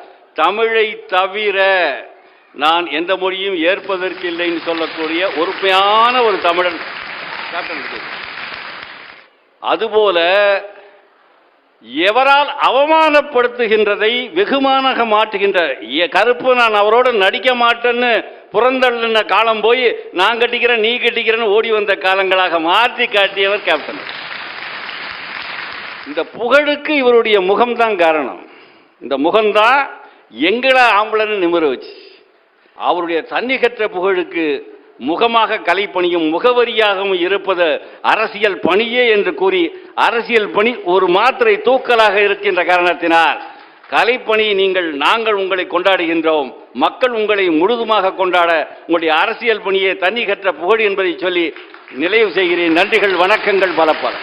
தமிழை தவிர நான் எந்த மொழியும் ஏற்பதற்கு இல்லைன்னு சொல்லக்கூடிய ஒருமையான ஒரு தமிழன் கேப்டன். அதுபோல எவரால் அவமானப்படுத்துகின்றதை வெகுமானாக மாற்றுகின்ற கருப்பு நான் அவரோடு நடிக்க மாட்டேன்னு புறந்தள்ளின காலம் போய் நான் கட்டிக்கிறேன் நீ கட்டிக்கிறேன்னு ஓடி வந்த காலங்களாக மாற்றி காட்டியவர் கேப்டன். இந்த புகழுக்கு இவருடைய முகம்தான் காரணம். இந்த முகம்தான் எங்களை ஆம்பளன்னு நிமிர வச்சு. அவருடைய தன்னிகற்ற புகழுக்கு முகமாக கலைப்பணியும் முகவரியாகவும் இருப்பது அரசியல் பணியே என்று கூறி, அரசியல் பணி ஒரு மாத்திரை தூக்கலாக இருக்கின்ற காரணத்தினால் கலைப்பணி நாங்கள் உங்களை கொண்டாடுகின்றோம், மக்கள் உங்களை முழுதுமாக கொண்டாட உங்களுடைய அரசியல் பணியே தன்னிகற்ற புகழ் என்பதை சொல்லி நிறைவு செய்கிறேன். நன்றிகள், வணக்கங்கள், பல பல.